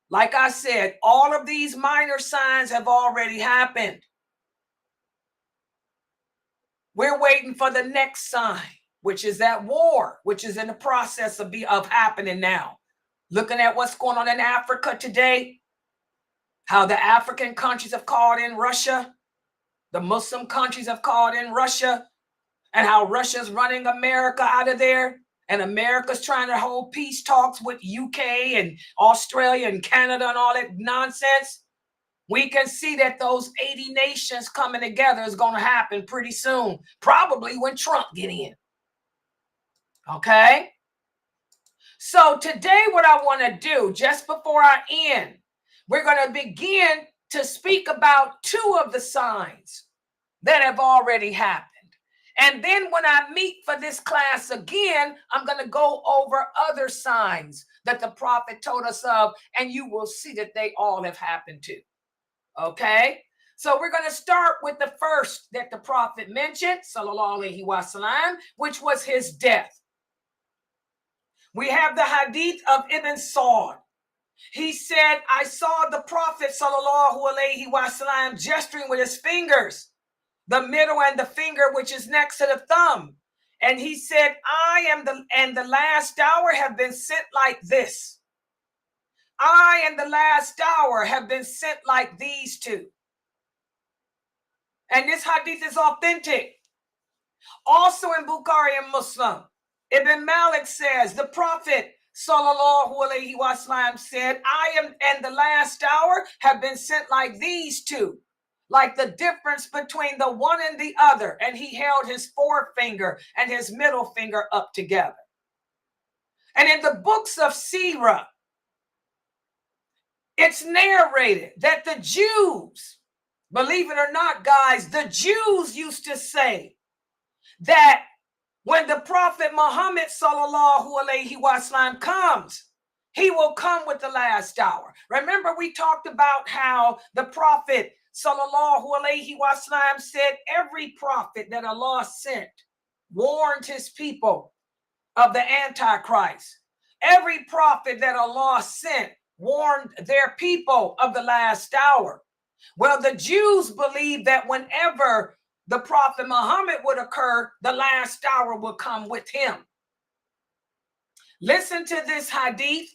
Like I said, all of these minor signs have already happened. We're waiting for the next sign, which is that war, which is in the process of happening now. Looking at what's going on in Africa today, how the African countries have called in Russia, the Muslim countries have called in Russia, and how Russia's running America out of there, and America's trying to hold peace talks with UK and Australia and Canada and all that nonsense. We can see that those 80 nations coming together is going to happen pretty soon, probably when Trump get in. Okay? So today what I want to do, just before I end, we're going to begin to speak about 2 of the signs that have already happened. And then when I meet for this class again, I'm going to go over other signs that the Prophet told us of, and you will see that they all have happened too. Okay? So we're going to start with the first that the Prophet mentioned, sallallahu alaihi wasallam, which was his death. We have the hadith of Ibn Sa'd. He said, I saw the Prophet sallallahu alaihi wasallam gesturing with his fingers, the middle and the finger which is next to the thumb. And he said, the last hour have been sent like this. I and the last hour have been sent like these 2. And this hadith is authentic. Also in Bukhari and Muslim, Ibn Malik says, the Prophet sallallahu alaihi wasallam said, I am and the last hour have been sent like these two, like the difference between the one and the other. And he held his forefinger and his middle finger up together. And in the books of Sirah, it's narrated that the Jews, believe it or not, guys, the Jews used to say that when the Prophet Muhammad sallallahu alaihi wasallam comes, he will come with the last hour. Remember, we talked about how the Prophet sallallahu alaihi wasallam said every prophet that Allah sent warned his people of the Antichrist. Every prophet that Allah sent warned their people of the last hour. Well, the Jews believed that whenever the Prophet Muhammad would occur, the last hour would come with him. Listen to this hadith.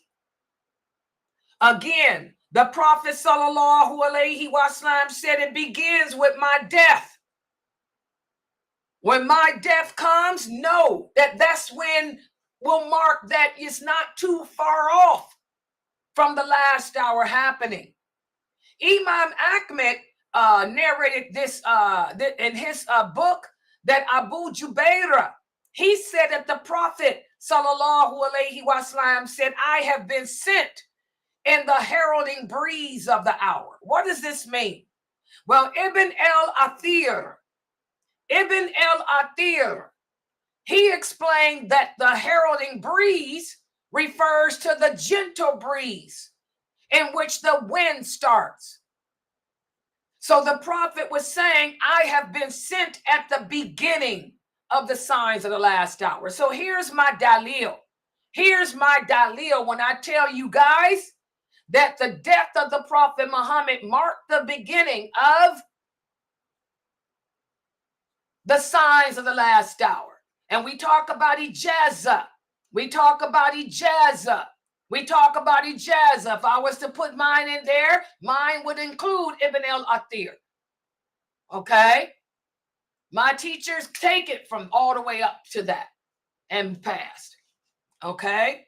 Again, the Prophet sallallahu alaihi wasallam said it begins with my death. When my death comes, know that that's when we'll mark that it's not too far off from the last hour happening. Imam Ahmed narrated this in his book, that Abu Jubairah, he said that the Prophet sallallahu alaihi wasallam said, I have been sent in the heralding breeze of the hour. What does this mean? Well, Ibn al-Athir, he explained that the heralding breeze refers to the gentle breeze in which the wind starts. So the prophet was saying, I have been sent at the beginning of the signs of the last hour. So here's my dalil. Here's my dalil when I tell you guys that the death of the Prophet Muhammad marked the beginning of the signs of the last hour. And we talk about ijazah. We talk about ijazah. If I was to put mine in there, mine would include Ibn al-Athir. Okay? My teachers take it from all the way up to that and past. Okay?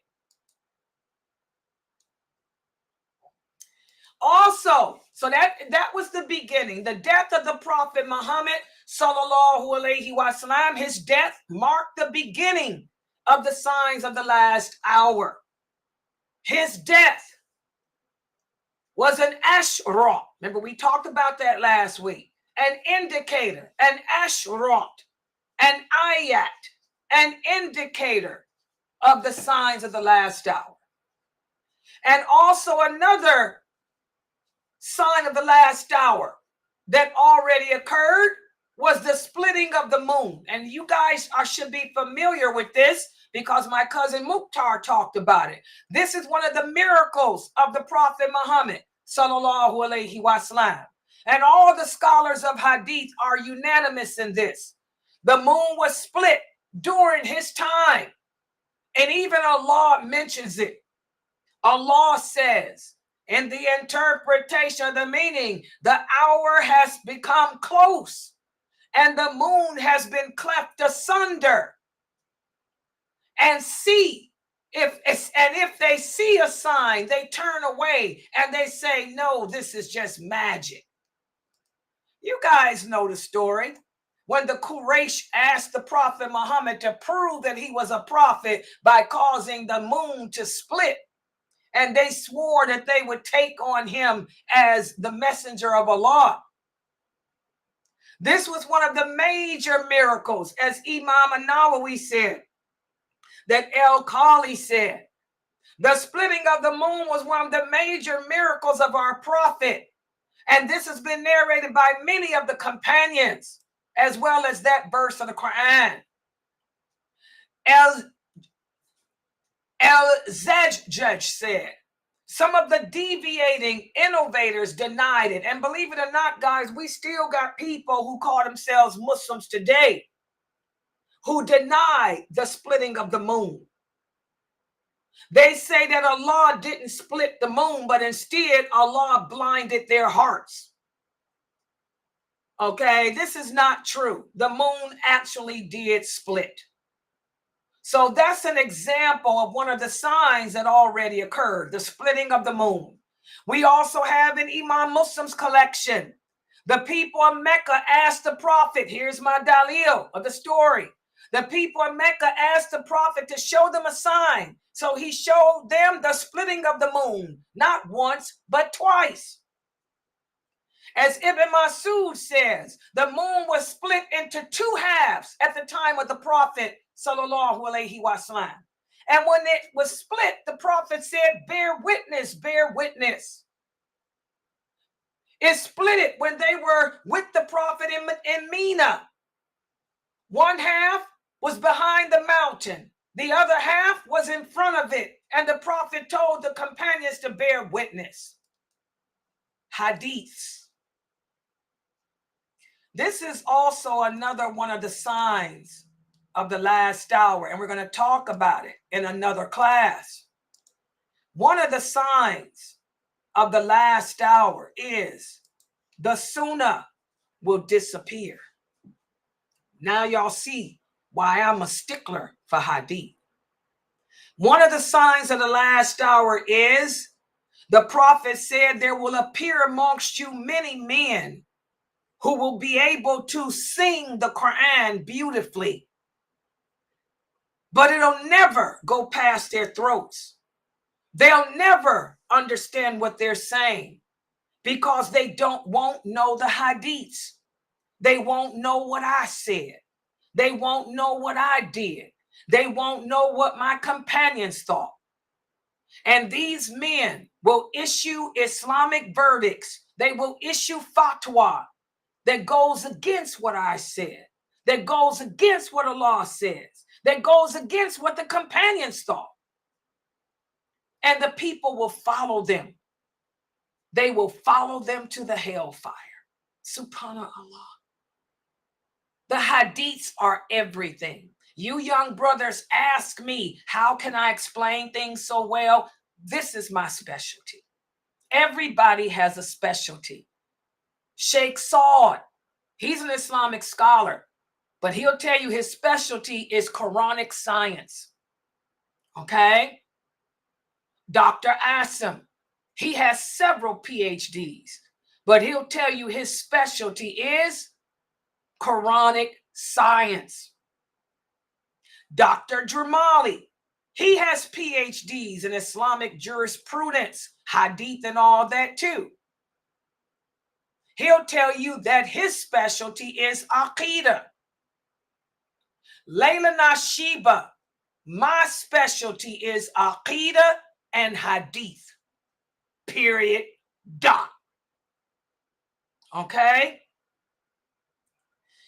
Also, so that was the beginning. The death of the Prophet Muhammad sallallahu alaihi wasallam, his death marked the beginning of the signs of the last hour. His death was an ashrat. Remember, we talked about that last week. An indicator, an ashrat, an ayat, an indicator of the signs of the last hour. And also another sign of the last hour that already occurred was the splitting of the moon. And you guys should be familiar with this because my cousin Mukhtar talked about it. This is one of the miracles of the Prophet Muhammad sallallahu alaihi wasallam. And all the scholars of hadith are unanimous in this. The moon was split during his time. And even Allah mentions it. Allah says, in the interpretation of the meaning, the hour has become close and the moon has been cleft asunder. And if they see a sign, they turn away and they say, no, this is just magic. You guys know the story. When the Quraysh asked the Prophet Muhammad to prove that he was a prophet by causing the moon to split, and they swore that they would take on him as the messenger of Allah. This was one of the major miracles, as Imam An-Nawawi said, that Al-Khali said. The splitting of the moon was one of the major miracles of our prophet. And this has been narrated by many of the companions, as well as that verse of the Quran. Al-Zajjaj said, some of the deviating innovators denied it. And believe it or not, guys, we still got people who call themselves Muslims today who deny the splitting of the moon. They say that Allah didn't split the moon, but instead Allah blinded their hearts. Okay, this is not true. The moon actually did split. So that's an example of one of the signs that already occurred, the splitting of the moon. We also have in Imam Muslim's collection, the people of Mecca asked the prophet, here's my dalil of the story. The people of Mecca asked the prophet to show them a sign. So he showed them the splitting of the moon, not once, but twice. As Ibn Masud says, the moon was split into two halves at the time of the Prophet, sallallahu alaihi wasallam. And when it was split, the Prophet said, bear witness, bear witness. It split it when they were with the Prophet in Mina. One half was behind the mountain. The other half was in front of it. And the Prophet told the companions to bear witness. Hadiths. This is also another one of the signs of the last hour, and we're going to talk about it in another class. One of the signs of the last hour is the sunnah will disappear. Now y'all see why I'm a stickler for hadith. One of the signs of the last hour is the Prophet said there will appear amongst you many men who will be able to sing the Quran beautifully, but it'll never go past their throats. They'll never understand what they're saying because they won't know the hadiths. They won't know what I said. They won't know what I did. They won't know what my companions thought. And these men will issue Islamic verdicts. They will issue fatwa that goes against what I said, that goes against what Allah says, that goes against what the companions thought. And the people will follow them. They will follow them to the hellfire. Subhanallah. The hadiths are everything. You young brothers ask me, how can I explain things so well? This is my specialty. Everybody has a specialty. Sheikh Saud, he's an Islamic scholar, but he'll tell you his specialty is Quranic science. Okay? Dr. Asim, he has several PhDs, but he'll tell you his specialty is Quranic science. Dr. Dramali, he has PhDs in Islamic jurisprudence, hadith and all that too. He'll tell you that his specialty is Aqidah. Layla Nashiba, my specialty is Aqidah and Hadith. Period. Dot. Okay?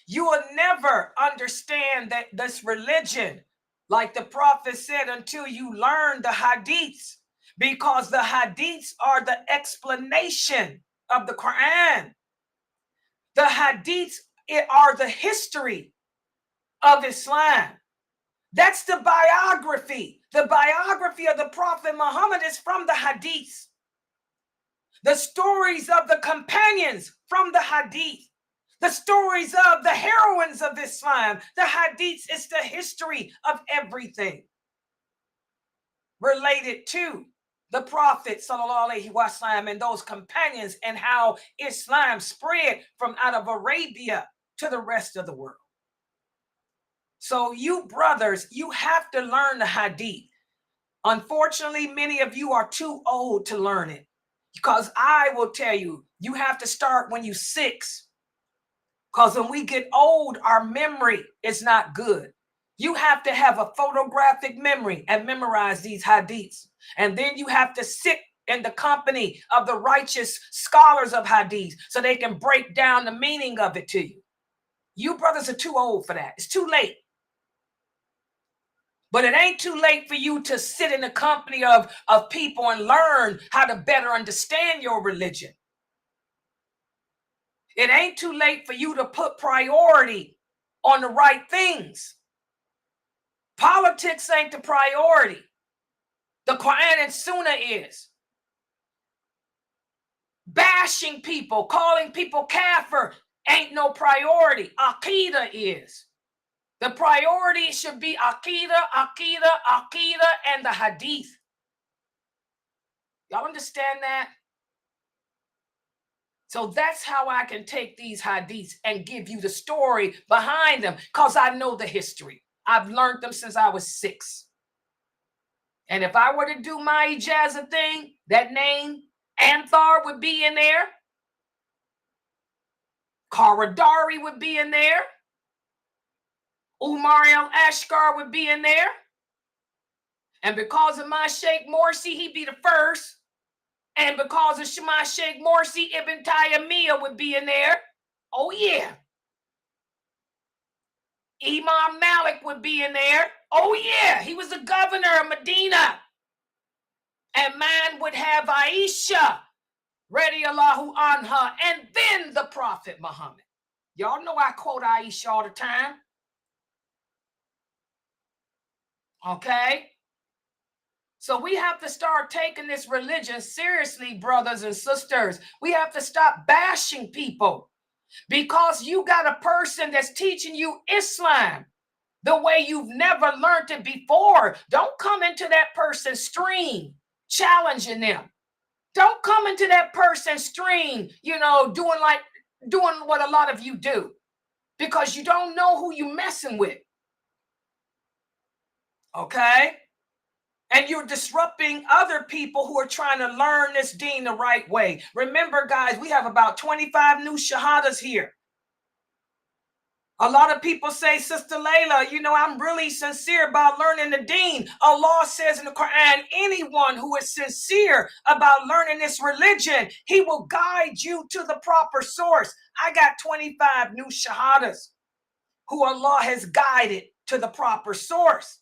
You will never understand that this religion, like the Prophet said, until you learn the Hadiths, because the Hadiths are the explanation of the Quran. The Hadiths are the history of Islam. That's the biography. The biography of the Prophet Muhammad is from the Hadiths. The stories of the companions from the Hadith. The stories of the heroines of Islam. The Hadiths is the history of everything related to the Prophet sallallahu alaihi wasallam and those companions, and how Islam spread from out of Arabia to the rest of the world. So you brothers, you have to learn the Hadith. Unfortunately, many of you are too old to learn it, because I will tell you, you have to start when you're 6. Because when we get old, our memory is not good. You have to have a photographic memory and memorize these hadiths. And then you have to sit in the company of the righteous scholars of hadith so they can break down the meaning of it to you. You brothers are too old for that. It's too late. But it ain't too late for you to sit in the company of people and learn how to better understand your religion. It ain't too late for you to put priority on the right things. Politics ain't the priority. The Quran and Sunnah is. Bashing people, calling people kafir, ain't no priority. Aqidah is. The priority should be Aqidah, Aqidah, Aqidah, and the Hadith. Y'all understand that? So that's how I can take these Hadiths and give you the story behind them, because I know the history. I've learned them since I was 6. And if I were to do my ijazah thing, that name, Anthar, would be in there. Karadari would be in there. Umar al-Ashqar would be in there. And because of my Sheikh Morsi, he'd be the first. And because of my Sheikh Morsi, Ibn Taymiyyah would be in there. Oh, yeah. Imam Malik would be in there. Oh, yeah. He was the governor of Medina. And man would have Aisha, radiallahu anha, and then the Prophet Muhammad. Y'all know I quote Aisha all the time. Okay? So we have to start taking this religion seriously, brothers and sisters. We have to stop bashing people because you got a person that's teaching you Islam the way you've never learned it before. Don't come into that person's stream challenging them. Don't come into that person's stream, doing what a lot of you do, because you don't know who you're messing with. Okay? And you're disrupting other people who are trying to learn this deen the right way. Remember, guys, we have about 25 new shahadas here. A lot of people say, Sister Layla, I'm really sincere about learning the deen. Allah says in the Quran, anyone who is sincere about learning this religion, he will guide you to the proper source. I got 25 new shahadas who Allah has guided to the proper source.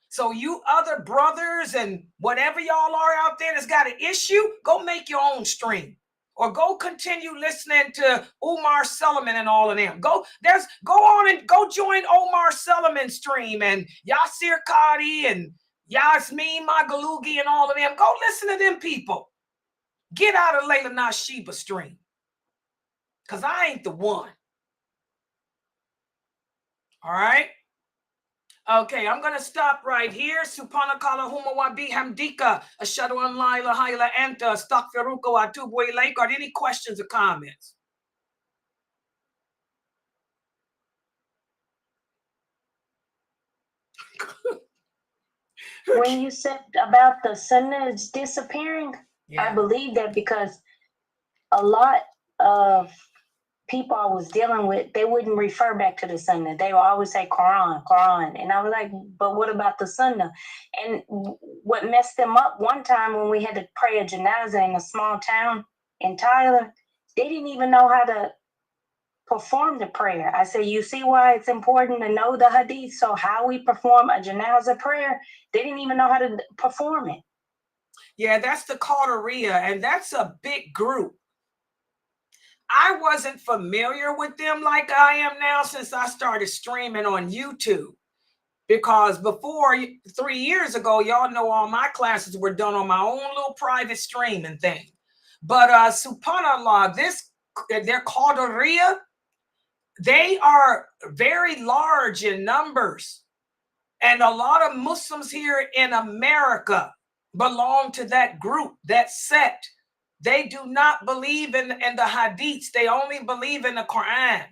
So you other brothers and whatever y'all are out there that's got an issue, go make your own stream. Or go continue listening to Umar Sullivan and all of them. Go on and go join Omar Sullivan's stream and Yasir Qadi and Yasmin Magalugi and all of them. Go listen to them people. Get out of Layla Nashiba stream. Because I ain't the one. All right? Okay, I'm going to stop right here. Subhanakallahumma wa bihamdika. Ashhadu an la ilaha illa anta. Astaghfiruka wa atubu ilayk. Are there any questions or comments? When you said about the sunnah is disappearing, Yeah. I believe that because a lot of people I was dealing with, they wouldn't refer back to the sunnah. They would always say Quran, Quran. And I was like, but what about the sunnah? And what messed them up one time when we had to pray a janazah in a small town in Thailand, they didn't even know how to perform the prayer. I said, you see why it's important to know the hadith? So how we perform a janazah prayer, they didn't even know how to perform it. Yeah, that's the Qadariyah, and that's a big group. I wasn't familiar with them like I am now since I started streaming on YouTube. Because before 3 years ago, y'all know all my classes were done on my own little private streaming thing. But subhanAllah, they're Qadariyah. They are very large in numbers. And a lot of Muslims here in America belong to that group, that sect. They do not believe in the hadiths. They only believe in the Quran.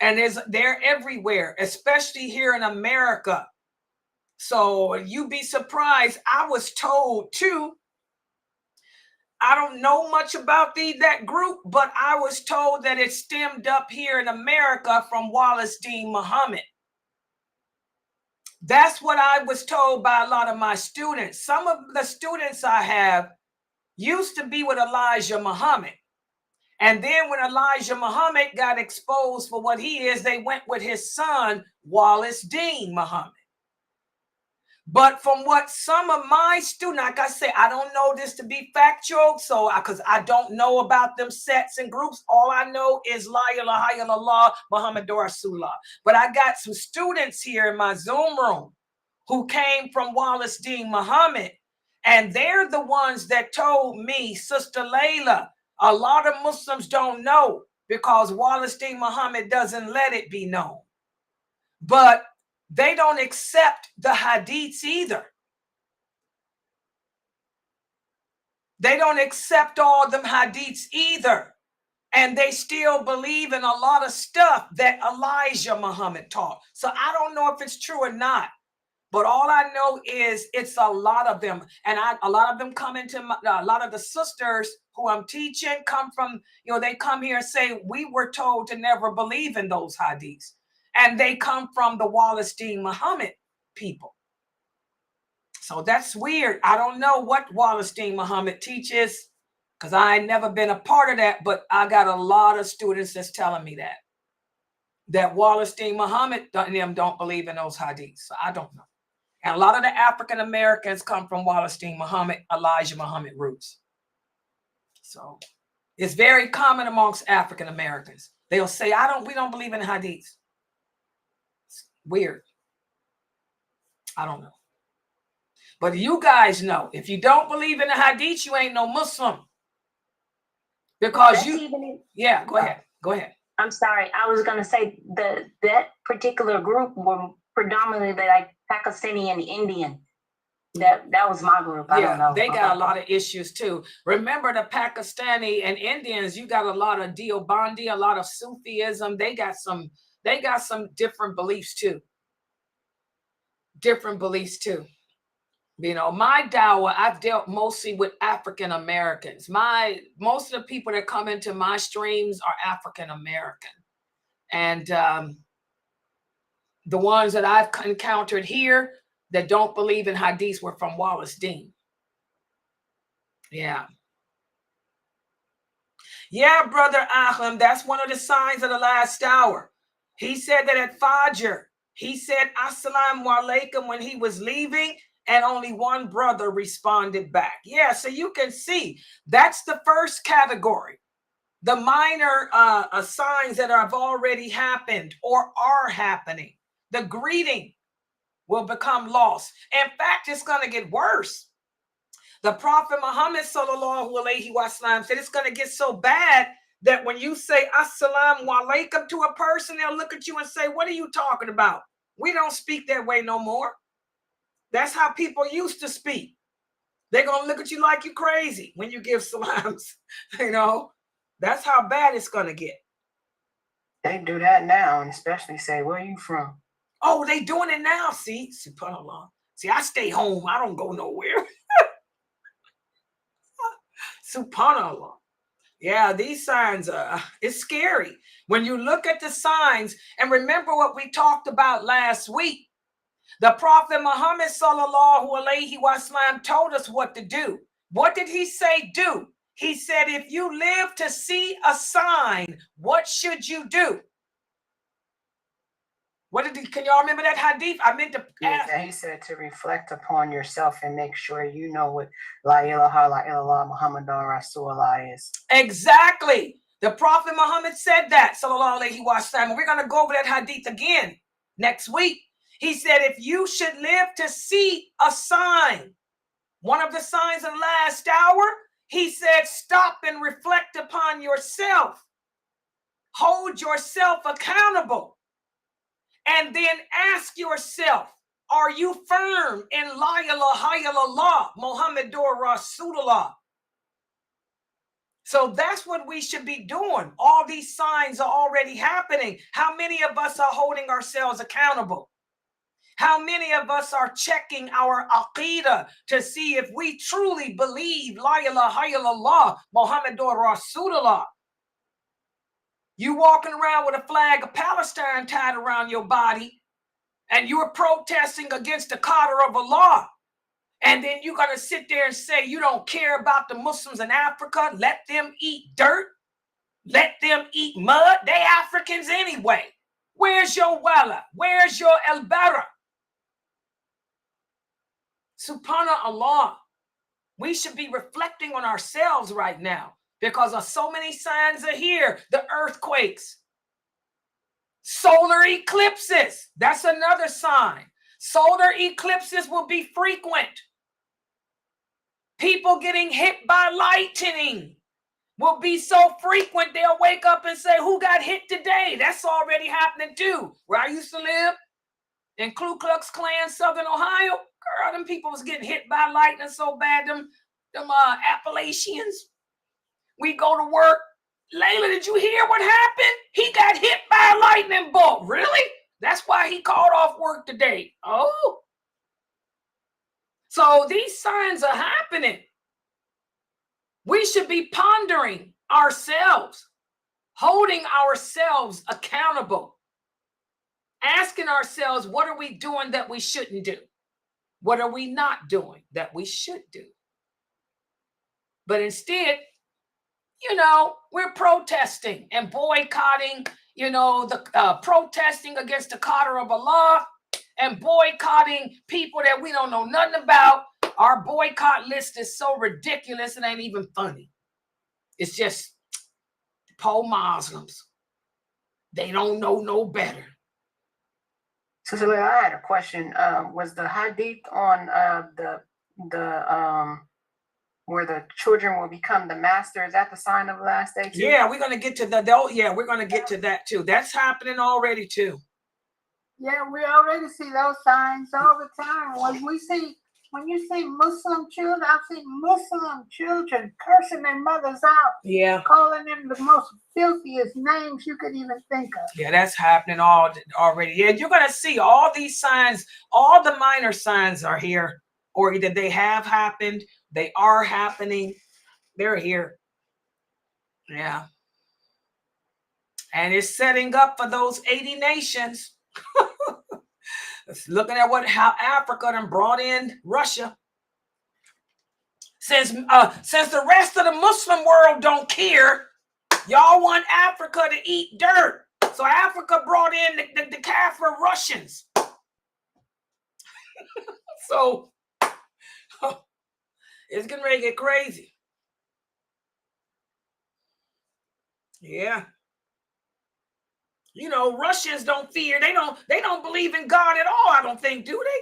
And they're everywhere, especially here in America. So you'd be surprised. I was told too, I don't know much about that group, but I was told that it stemmed up here in America from Wallace Dean Muhammad. That's what I was told by a lot of my students. Some of the students I have used to be with Elijah Muhammad. And then when Elijah Muhammad got exposed for what he is, they went with his son, Wallace Dean Muhammad. But from what some of my students, like I say, I don't know this to be factual, so because I don't know about them sets and groups. All I know is La ilaha illallah Muhammadur Rasulullah. But I got some students here in my Zoom room who came from Wallace Dean Muhammad, and they're the ones that told me, Sister Layla, a lot of Muslims don't know because Wallenstein Muhammad doesn't let it be known. But they don't accept the hadiths either. They don't accept all them hadiths either. And they still believe in a lot of stuff that Elijah Muhammad taught. So I don't know if it's true or not. But all I know is it's a lot of them. And a lot of them come into a lot of the sisters who I'm teaching come from, they come here and say, we were told to never believe in those hadiths. And they come from the Wallenstein Muhammad people. So that's weird. I don't know what Wallenstein Muhammad teaches because I ain't never been a part of that. But I got a lot of students that's telling me that Wallenstein Muhammad and them don't believe in those hadiths. So I don't know. And a lot of the African Americans come from Wallenstein Muhammad, Elijah Muhammad roots. So it's very common amongst African Americans. They'll say, we don't believe in hadiths. It's weird. I don't know. But you guys know, if you don't believe in the hadith, you ain't no Muslim. Because go ahead. Go ahead. I'm sorry. I was going to say that particular group were predominantly like Pakistani and Indian. That was my group. I don't know. They got a lot of issues too. Remember the Pakistani and Indians, you got a lot of Deobandi, a lot of Sufism. They got some different beliefs too. My dawah, I've dealt mostly with African Americans. Most of the people that come into my streams are African American. And the ones that I've encountered here that don't believe in hadiths were from Wallenstein. Yeah, brother Ahlam, that's one of the signs of the last hour. He said that at Fajr, he said Assalamu alaikum when he was leaving, and only one brother responded back. Yeah, so you can see that's the first category. The minor signs that have already happened or are happening. The greeting will become lost. In fact, it's going to get worse. The Prophet Muhammad sallallahu alaihi wasallam said it's going to get so bad that when you say assalamu alaikum to a person, they'll look at you and say, what are you talking about? We don't speak that way no more. That's how people used to speak. They're going to look at you like you're crazy when you give salams. That's how bad it's going to get. They do that now, and especially say, where are you from? Oh, they doing it now. See, subhanAllah. See, I stay home. I don't go nowhere. Subhanallah. Yeah, these signs it's scary. When you look at the signs, and remember what we talked about last week. The Prophet Muhammad sallallahu alaihi wasallam told us what to do. What did he say do? He said, if you live to see a sign, what should you do? Can y'all remember that hadith? I meant to ask. He said to reflect upon yourself and make sure you know what La ilaha illallah Muhammadur Rasulullah is. Exactly. The Prophet Muhammad said that, sallallahu alaihi wasallam. We're going to go over that hadith again next week. He said, if you should live to see a sign, one of the signs of the last hour, he said, stop and reflect upon yourself. Hold yourself accountable. And then ask yourself, are you firm in La ilaha illallah, Muhammadur Rasulullah? So that's what we should be doing. All these signs are already happening. How many of us are holding ourselves accountable? How many of us are checking our aqidah to see if we truly believe La ilaha illallah, Muhammadur Rasulullah? You walking around with a flag of Palestine tied around your body, and you're protesting against the qadr of Allah. And then you're going to sit there and say you don't care about the Muslims in Africa. Let them eat dirt. Let them eat mud. They Africans anyway. Where's your wala? Where's your al-bara? Subhanallah. We should be reflecting on ourselves right now because of so many signs are here. The earthquakes, solar eclipses. That's another sign. Solar eclipses will be frequent. People getting hit by lightning. will be so frequent, they'll wake up and say, who got hit today? That's already happening too. Where I used to live, in Ku Klux Klan, Southern Ohio, girl, them people was getting hit by lightning so bad, them Appalachians. We go to work. Layla, did you hear what happened? He got hit by a lightning bolt. Really? That's why he called off work today. Oh. So these signs are happening. We should be pondering ourselves, holding ourselves accountable, asking ourselves, what are we doing that we shouldn't do? What are we not doing that we should do? But instead, we're protesting and boycotting, the protesting against the Qadr of Allah and boycotting people that we don't know nothing about. Our boycott list is so ridiculous, it ain't even funny. It's just poor Muslims. They don't know no better. Sister Leila, I had a question. Was the hadith on the where the children will become the master, is that the sign of the last day too? Yeah, we're gonna get to we're gonna get to that too. That's happening already too. Yeah, we already see those signs all the time. When you see Muslim children, I've seen Muslim children cursing their mothers out. Yeah. Calling them the most filthiest names you could even think of. Yeah, that's happening already. Yeah, you're going to see all these signs, all the minor signs are here, or either they have happened, they are happening, they're here. Yeah. And it's setting up for those 80 nations. Looking at how Africa done brought in Russia. Since the rest of the Muslim world don't care, y'all want Africa to eat dirt. So Africa brought in the Kafir Russians. So it's getting ready to get crazy. Yeah. Russians don't fear. They don't believe in God at all, I don't think, do they?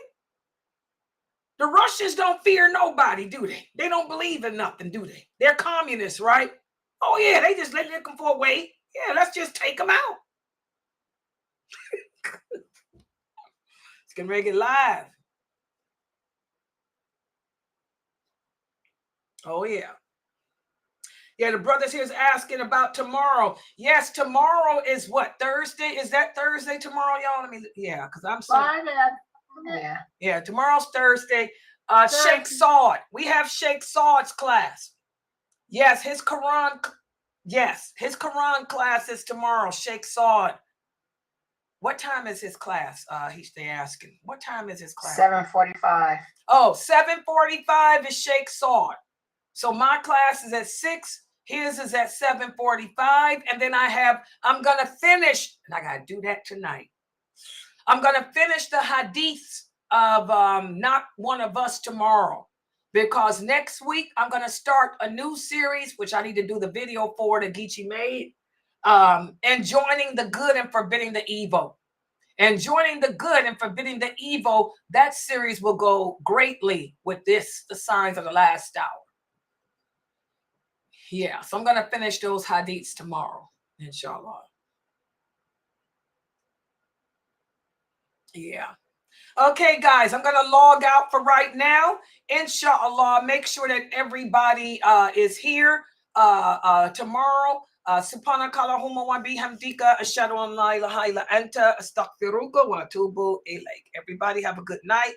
The Russians don't fear nobody, do they? They don't believe in nothing, do they? They're communists, right? Oh, yeah, they just looking for a way. Yeah, let's just take them out. It's going to make it live. Oh, yeah. Yeah, the brothers here is asking about tomorrow. Yes, tomorrow is what? Thursday? Is that Thursday tomorrow, y'all? Because I'm sorry. Yeah, tomorrow's Thursday. Sheikh Saud. We have Sheikh Saud's class. Yes, his Quran class is tomorrow. Sheikh Saud. What time is his class? They asking. What time is his class? 7:45. Oh, 7:45 is Sheikh Saud. So my class is at 6. His is at 7:45. And then I'm going to finish, and I got to do that tonight. I'm going to finish the hadiths of Not One of Us tomorrow, because next week I'm going to start a new series, which I need to do the video for that Geechee made, enjoining the good and forbidding the evil. And joining the good and forbidding the evil, that series will go greatly with the signs of the last hour. Yeah, so I'm going to finish those hadiths tomorrow, inshallah. Yeah. Okay, guys, I'm going to log out for right now. Inshallah, make sure that everybody is here tomorrow. Subhanakallahumma wa bihamdika ashhadu an la ilaha illa anta astaghfiruka wa atubu ilayk. Everybody have a good night.